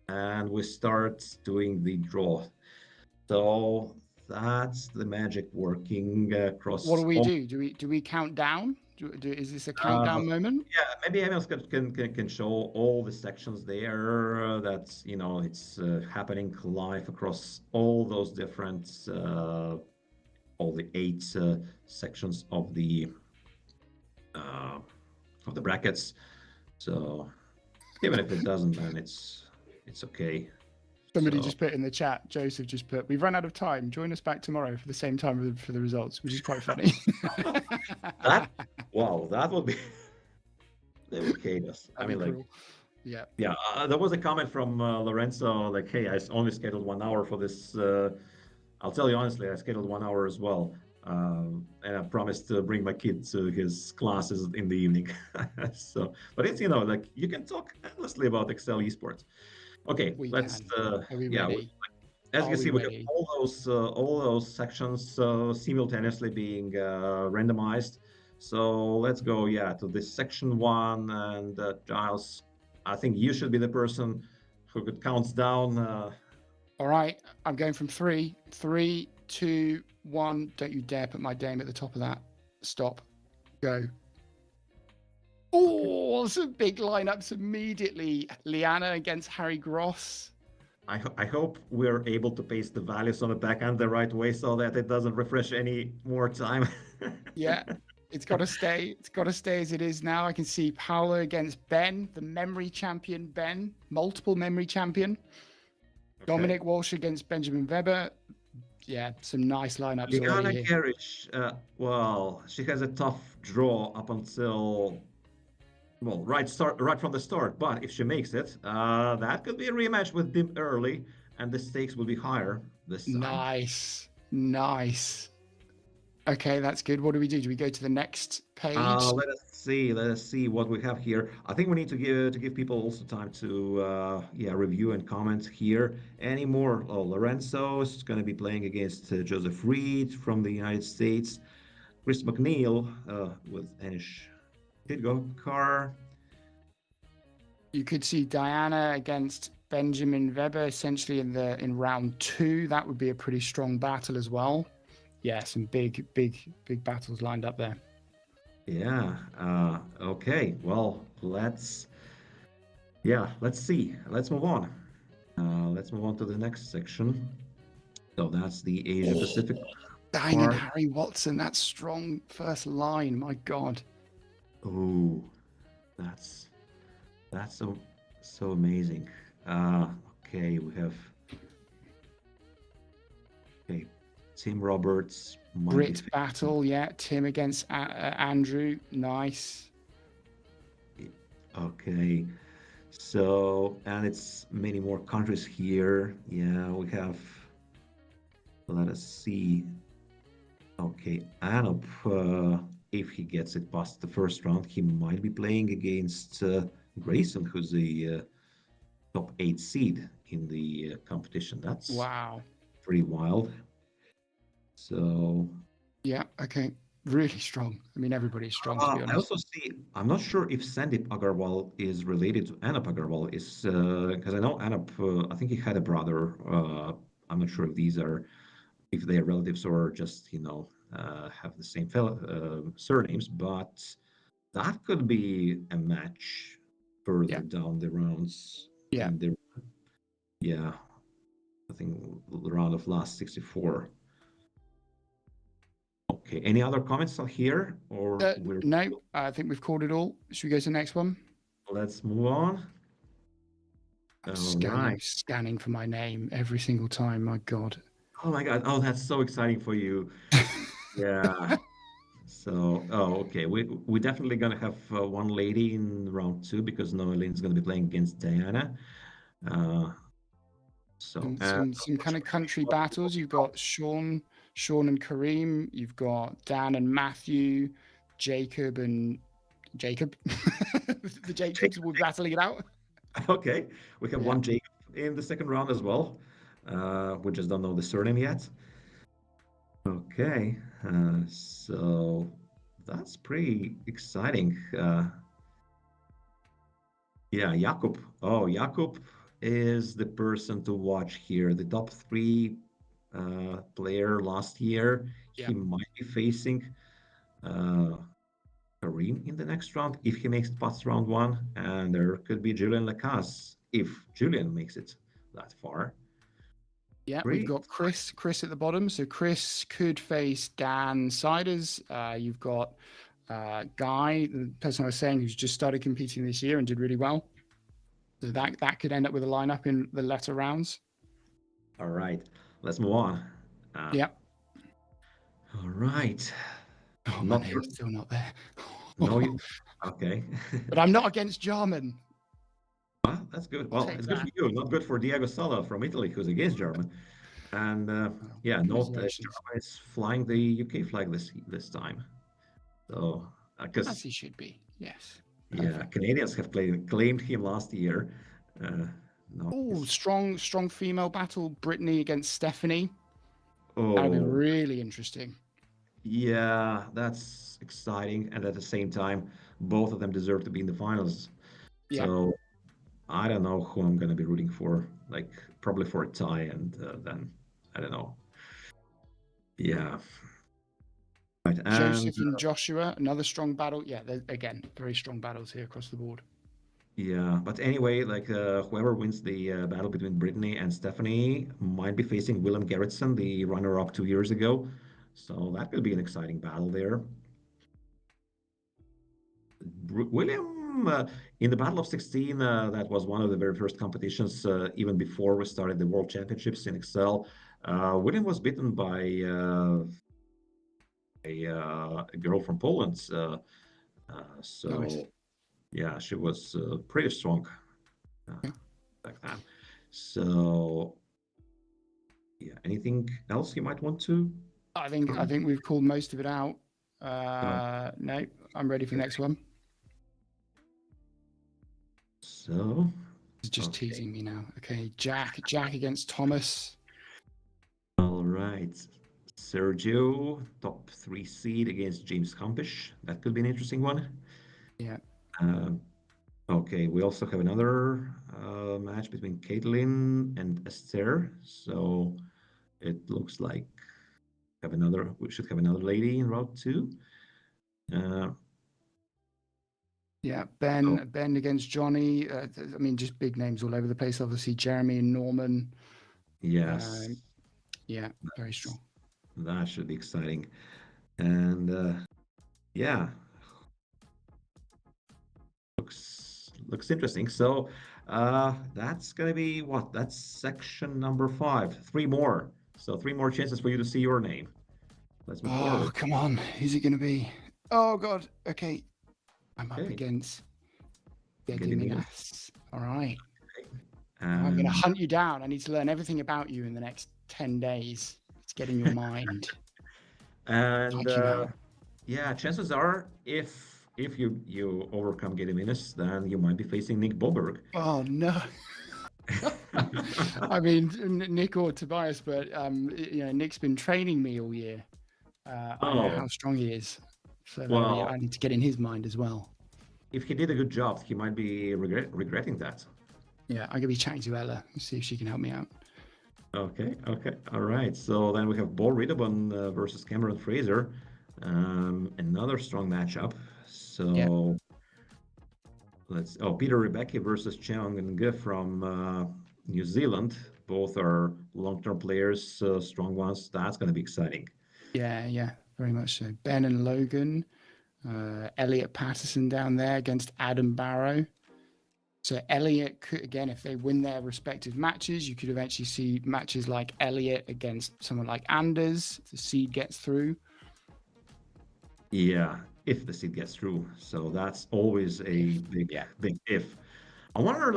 and we start doing the draw. So that's the magic working across. What do we do? Do we count down? Is this a countdown moment? Yeah, maybe Emil can show all the sections there. That's, you know, it's happening live across all those different all the 8 sections of the brackets. So even if it doesn't, then it's okay. Somebody just put in the chat, Joseph just put, we've run out of time. Join us back tomorrow for the same time for the results, which is quite funny. Wow, that would be they would hate us. I mean, like, yeah. There was a comment from Lorenzo, like, hey, I only scheduled 1 hour for this. I'll tell you honestly, I scheduled 1 hour as well. And I promised to bring my kid to his classes in the evening. So, but it's, you know, like, you can talk endlessly about Excel Esports. Okay, let's, yeah, as you can see, we have all those sections simultaneously being randomized. So let's go, yeah, to this section 1, and Giles, I think you should be the person who could count down. All right, I'm going from 3, 3, 2, 1. Don't you dare put my name at the top of that. Stop. Go. Oh, some big lineups immediately. Liana against Harry Gross. I hope we're able to paste the values on the back end the right way so that it doesn't refresh any more time. Yeah, it's got to stay. It's got to stay as it is now. I can see Paolo against Ben, the memory champion Ben, multiple memory champion. Okay. Dominic Walsh against Benjamin Weber. Yeah, some nice lineups. Liana Garish, well, she has a tough draw up until, well, right from the start. But if she makes it, that could be a rematch with Dim early, and the stakes will be higher this time. Nice. Okay, that's good. What do we do? Do we go to the next page? Let us see what we have here. I think we need to give people also time to review and comment here. Any more? Oh, Lorenzo is going to be playing against Joseph Reed from the United States. Chris McNeil with Anish Tidgokar. You could see Diana against Benjamin Weber essentially in round 2. That would be a pretty strong battle as well. Yeah, some big battles lined up there. Yeah. Okay. Well, let's see. Let's move on. Let's move on to the next section. So that's the Asia Pacific. Diamond Harry Watson. That's strong first line. My God. Oh, that's so amazing. Okay, we have. Okay, Tim Roberts. might be Brit facing- battle, yeah. Tim against Andrew, nice. Okay. So, and it's many more countries here. Yeah, we have, let us see. Okay, Anup, if he gets it past the first round, he might be playing against Grayson, who's the top 8 seed in the competition. That's Wow. pretty wild. So, Yeah, okay. Really strong. I mean, everybody's strong, to be I honest. also see, I'm not sure if Sandeep Agarwal is related to Anup Agarwal, is because I know Anup, I think he had a brother. I'm not sure if these are, if they are relatives or just, have the same surnames, but that could be a match further Yeah. down the rounds. Yeah. Yeah, I think the round of last 64. Okay, any other comments here, or No, I think we've called it all. Should we go to the next one? let's move on. I'm All right. scanning for my name every single time. My God. Oh my God. Oh, that's so exciting for you. Yeah. So, okay. We're definitely gonna have one lady in round 2 because Noeline's gonna be playing against Diana. Some kind of country battles. You've got Sean and Kareem. You've got Dan and Matthew, Jacob and Jacob. The Jacobs will be battling it out. Okay, we have one Jacob in the second round as well. We just don't know the surname yet. Okay, so that's pretty exciting. Yeah, Jakub. Oh, Jakub is the person to watch here. The top 3 player last year. Yeah. He might be facing Kareem in the next round if he makes it past round 1, and there could be Julian Lacasse if Julian makes it that far. Yeah, Great. we've got Chris at the bottom. So Chris could face Dan Siders. You've got Guy, the person I was saying, who's just started competing this year and did really well. So that could end up with a lineup in the latter rounds. All right, let's move on. Yeah. All right. Oh, my name's still not there. No, okay. But I'm not against Jarman. Well, that's good. Well, it's good for you. Not good for Diego Sala from Italy, who's against German. And yeah, note that German is flying the UK flag this time. So, because as he should be, yes. Yeah, Canadians have claimed him last year. Oh, strong female battle. Brittany against Stephanie. Oh, That'll be really interesting. Yeah, that's exciting. And at the same time, both of them deserve to be in the finals. Yeah. So I don't know who I'm going to be rooting for. Like, probably for a tie, and then I don't know. Yeah. Right, Joseph and Joshua, another strong battle. Yeah, again, very strong battles here across the board. Yeah, but anyway, like whoever wins the battle between Brittany and Stephanie might be facing Willem Gerritsen, the runner-up 2 years ago. So that could be an exciting battle there. William, in the Battle of 16, that was one of the very first competitions, even before we started the World Championships in Excel. William was beaten by a girl from Poland. So Nice. yeah, she was pretty strong back then. So yeah, anything else you might want to? I think we've called most of it out. No, I'm ready for the next one. So He's just teasing me now. Okay, Jack against Thomas. All right. Sergio, top 3 seed against James Humpish. That could be an interesting one. Yeah. Okay, we also have another match between Caitlin and Esther. So it looks like we should have another lady in round 2. Yeah, Ben against Johnny. I mean, just big names all over the place. Obviously, Jeremy and Norman. Yes. Yeah, very strong. That should be exciting. And yeah, looks interesting. So that's gonna be what? That's section number 5. 3 more. So 3 more chances for you to see your name. Let's move Oh, forward. come on. Who's it going to be? Oh, God. Okay. I'm up Okay. against Gediminas. Gediminas. All right. And I'm going to hunt you down. I need to learn everything about you in the next 10 days. Let's get in your mind. And Like you know. yeah, chances are if you overcome Gediminas, then you might be facing Nick Boberg. Oh, no. I mean, Nick or Tobias, but Nick's been training me all year. I know how strong he is. So Well, I need to get in his mind as well. if he did a good job, he might be regretting that. Yeah, I'm going to be chatting to Ella and see if she can help me out. Okay, all right. So then we have Bo Ridobon versus Cameron Fraser. Another strong matchup. So Peter Rebecca versus Cheong Ng from New Zealand. Both are long-term players, strong ones. That's going to be exciting. Yeah, very much so. Ben and Logan, Elliot Patterson down there against Adam Barrow. So Elliot could, again, if they win their respective matches, you could eventually see matches like Elliot against someone like Anders, if the seed gets through. Yeah, if the seed gets through. So that's always a big if. I wonder,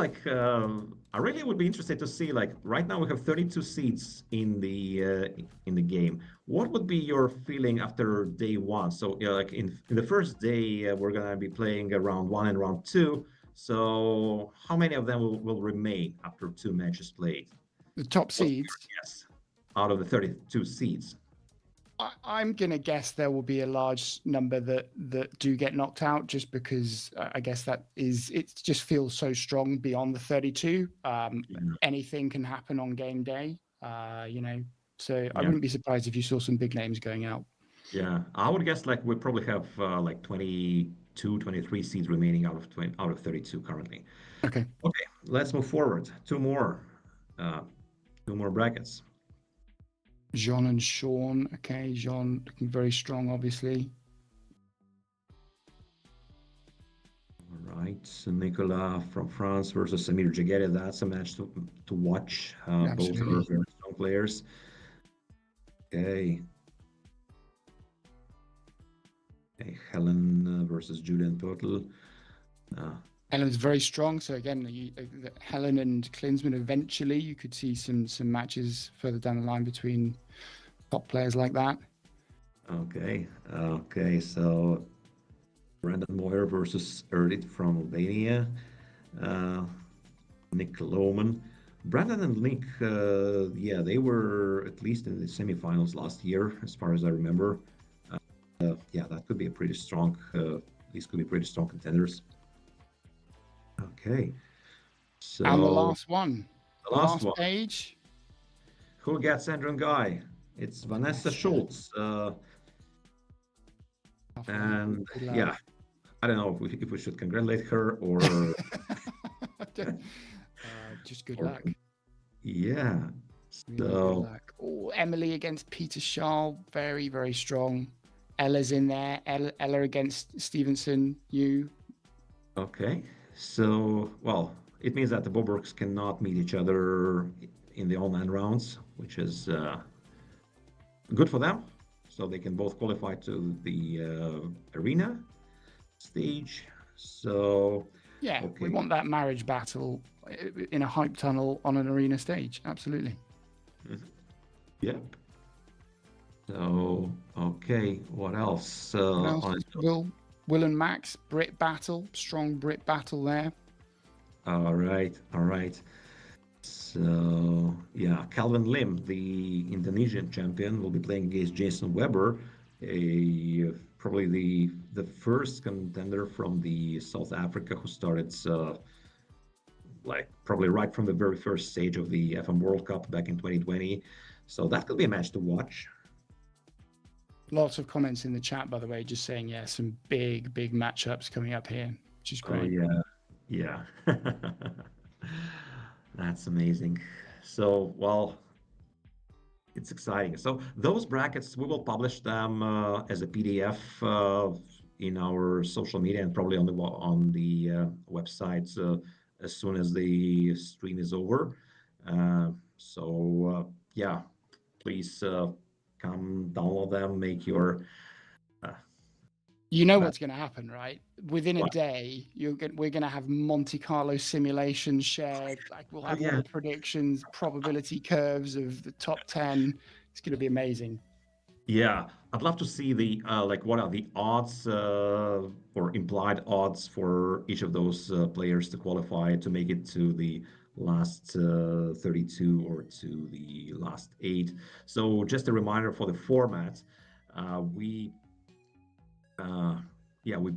I really would be interested to see, right now we have 32 seeds in the game. What would be your feeling after day 1? So, in the first day, we're gonna be playing round 1 and round 2. So, how many of them will remain after 2 matches played? The top seeds? Yes, out of the 32 seeds. I'm going to guess there will be a large number that do get knocked out, just because I guess it just feels so strong beyond the 32. Anything can happen on game day, so I wouldn't be surprised if you saw some big names going out. Yeah, I would guess we probably have 22, 23 seeds remaining out of 32 currently. Okay, let's move forward. Two more brackets. Jean and Sean. Okay, Jean looking very strong, obviously. All right, so Nicolas from France versus Samir Jagere. That's a match to watch. Both are very strong players. Okay. Helen versus Julian Turtle. Helen's very strong. So again, Helen and Klinsmann, eventually you could see some matches further down the line between top players like that. Okay. So Brandon Moyer versus Erdit from Albania. Nick Lohman. Brandon and Nick, they were at least in the semifinals last year, as far as I remember. That could be a pretty strong. These could be pretty strong contenders. Okay. So and the last one. The last one. Page. Who gets Andrew and Guy? It's Vanessa Schultz. And yeah, I don't know if we should congratulate her or just good luck. Yeah. Really good luck. Oh, Emily against Peter Schall, very, very strong. Ella's in there. Ella against Stevenson. Okay. So, it means that the Bobergs cannot meet each other in the all-man rounds, which is good for them. So they can both qualify to the arena stage. So we want that marriage battle in a hype tunnel on an arena stage. Absolutely. Mm-hmm. Yep. So what else? Will and Max, Brit battle, strong Brit battle there. All right. So Calvin Lim, the Indonesian champion, will be playing against Jason Weber, probably the first contender from the South Africa who started probably right from the very first stage of the FM World Cup back in 2020. So that could be a match to watch. Lots of comments in the chat, by the way, just saying, some big matchups coming up here, which is great. Oh, yeah. That's amazing. So, it's exciting. So those brackets, we will publish them as a PDF in our social media and probably on the website as soon as the stream is over. please come download them, make your You know what's going to happen, right? Within a day, we're going to have Monte Carlo simulations shared. Like we'll have all the predictions, probability curves of the top 10. It's going to be amazing. Yeah, I'd love to see the like what are the odds or implied odds for each of those players to qualify to make it to the last 32 or to the last 8. So just a reminder for the format, we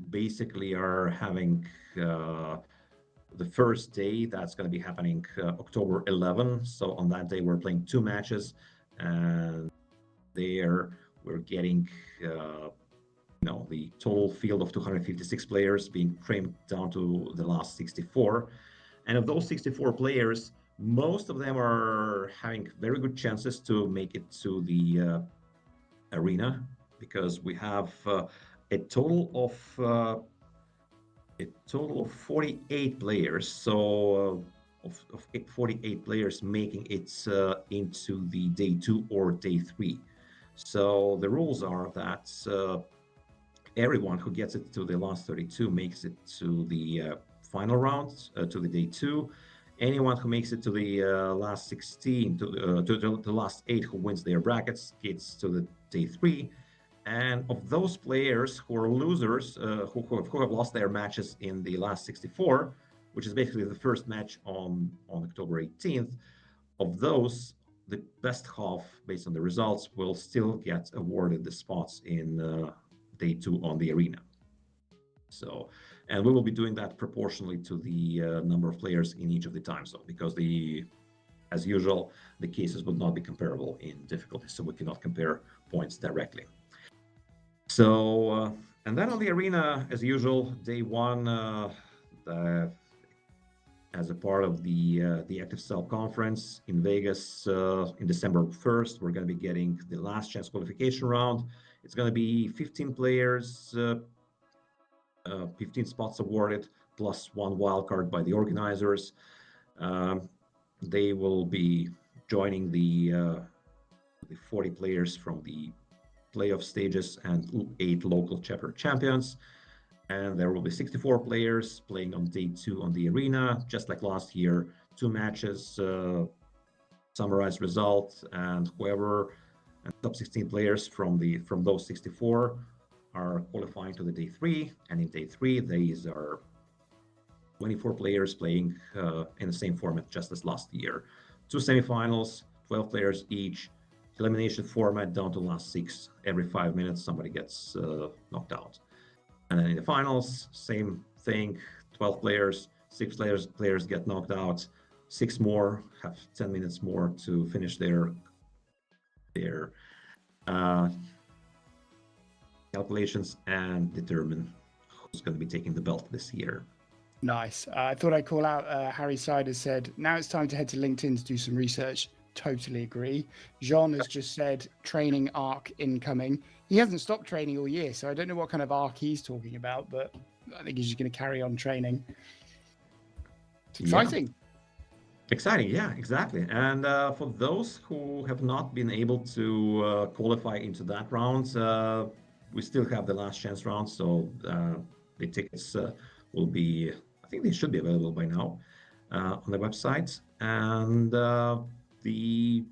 basically are having the first day that's going to be happening October 11. So on that day we're playing 2 matches, and there we're getting the total field of 256 players being trimmed down to the last 64. And of those 64 players, most of them are having very good chances to make it to the arena, because we have a total of 48 players. So of 48 players making it into the day 2 or day 3. So the rules are that everyone who gets it to the last 32 makes it to the final round, to the day 2. Anyone who makes it to the last 16, to the last 8 who wins their brackets gets to the day 3. And of those players who are losers, who have lost their matches in the last 64, which is basically the first match on October 18th, of those, the best half, based on the results, will still get awarded the spots in day 2 on the arena. So, and we will be doing that proportionally to the number of players in each of the time zone, because as usual, the cases would not be comparable in difficulty, so we cannot compare points directly. So, and then on the arena, as usual, day 1, as a part of the Active Cell conference in Vegas in December 1st, we're going to be getting the last chance qualification round. It's going to be 15 players, 15 spots awarded, plus 1 wildcard by the organizers. They will be joining the 40 players from the playoff stages and 8 local chapter champions. And there will be 64 players playing on day 2 on the arena, just like last year. 2 matches, summarized result, and top 16 players from those 64 are qualifying to the day 3. And in day 3, these are 24 players playing in the same format just as last year. 2 semifinals, 12 players each. Elimination format down to last 6. Every 5 minutes, somebody gets knocked out. And then in the finals, same thing. 12 players, 6 players get knocked out. 6 more have 10 minutes more to finish their calculations and determine who's going to be taking the belt this year. Nice. I thought I'd call out Harry Sider said, now it's time to head to LinkedIn to do some research. Totally agree. Jean has just said training arc incoming. He hasn't stopped training all year, so I don't know what kind of arc he's talking about, but I think he's just going to carry on training. It's exciting. Yeah. Exciting, yeah, exactly. And for those who have not been able to qualify into that round, we still have the last chance round, so the tickets will be, I think they should be available by now on the website. And the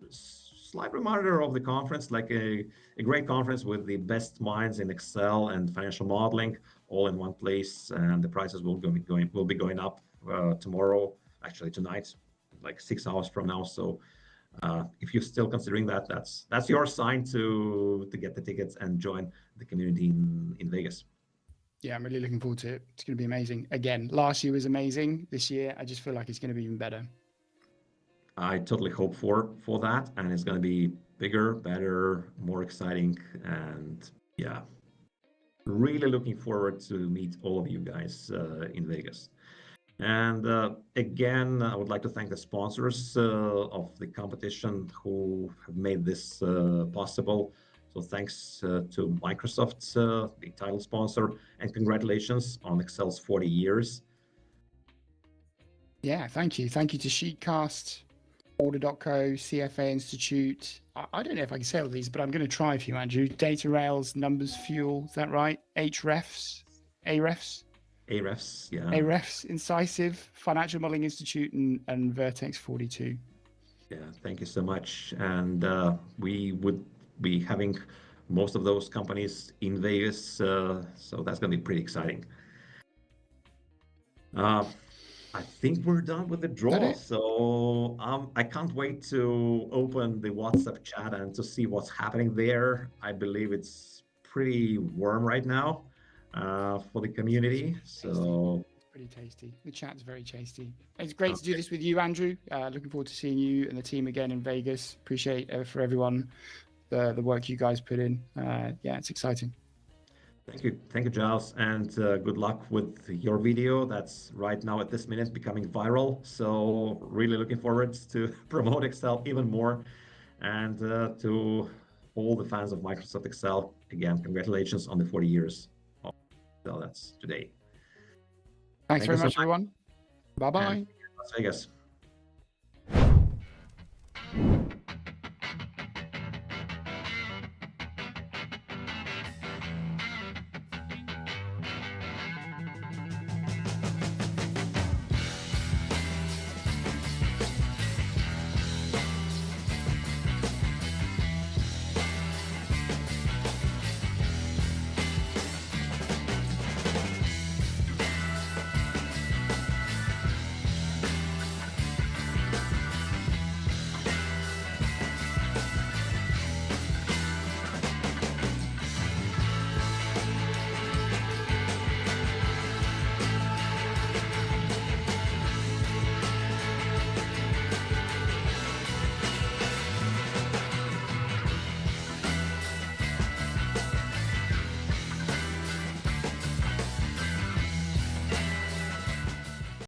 slight reminder of the conference, like a great conference with the best minds in Excel and financial modeling, all in one place, and the prices will be going up tomorrow, actually tonight, like 6 hours from now. So if you're still considering that, that's your sign to get the tickets and join the community in Vegas. Yeah, I'm really looking forward to it. It's going to be amazing. Again, last year was amazing. This year, I just feel like it's going to be even better. I totally hope for that, and it's going to be bigger, better, more exciting, and yeah, really looking forward to meet all of you guys in Vegas. And again, I would like to thank the sponsors of the competition who have made this possible. So thanks to Microsoft, the title sponsor, and congratulations on Excel's 40 years. Yeah, thank you. Thank you to Sheetcast. Order.co, CFA Institute. I don't know if I can say all these, but I'm going to try for you, Andrew. Data Rails, Numbers Fuel, is that right? Ahrefs, Ahrefs, yeah. Ahrefs, Incisive, Financial Modeling Institute, and Vertex 42. Yeah, thank you so much. And we would be having most of those companies in Vegas, so that's going to be pretty exciting. I think we're done with the draw, so I can't wait to open the WhatsApp chat and to see what's happening there. I believe it's pretty warm right now for the community, so it's pretty tasty. The chat's very tasty. It's great to do this with you, Andrew. Looking forward to seeing you and the team again in Vegas. Appreciate for everyone the work you guys put in. Yeah, it's exciting. Thank you, Giles, and good luck with your video. That's right now at this minute becoming viral. So really looking forward to promote Excel even more, and to all the fans of Microsoft Excel, again, congratulations on the 40 years of Excel. That's today. Thanks very much, everyone. Bye-bye. Las Vegas.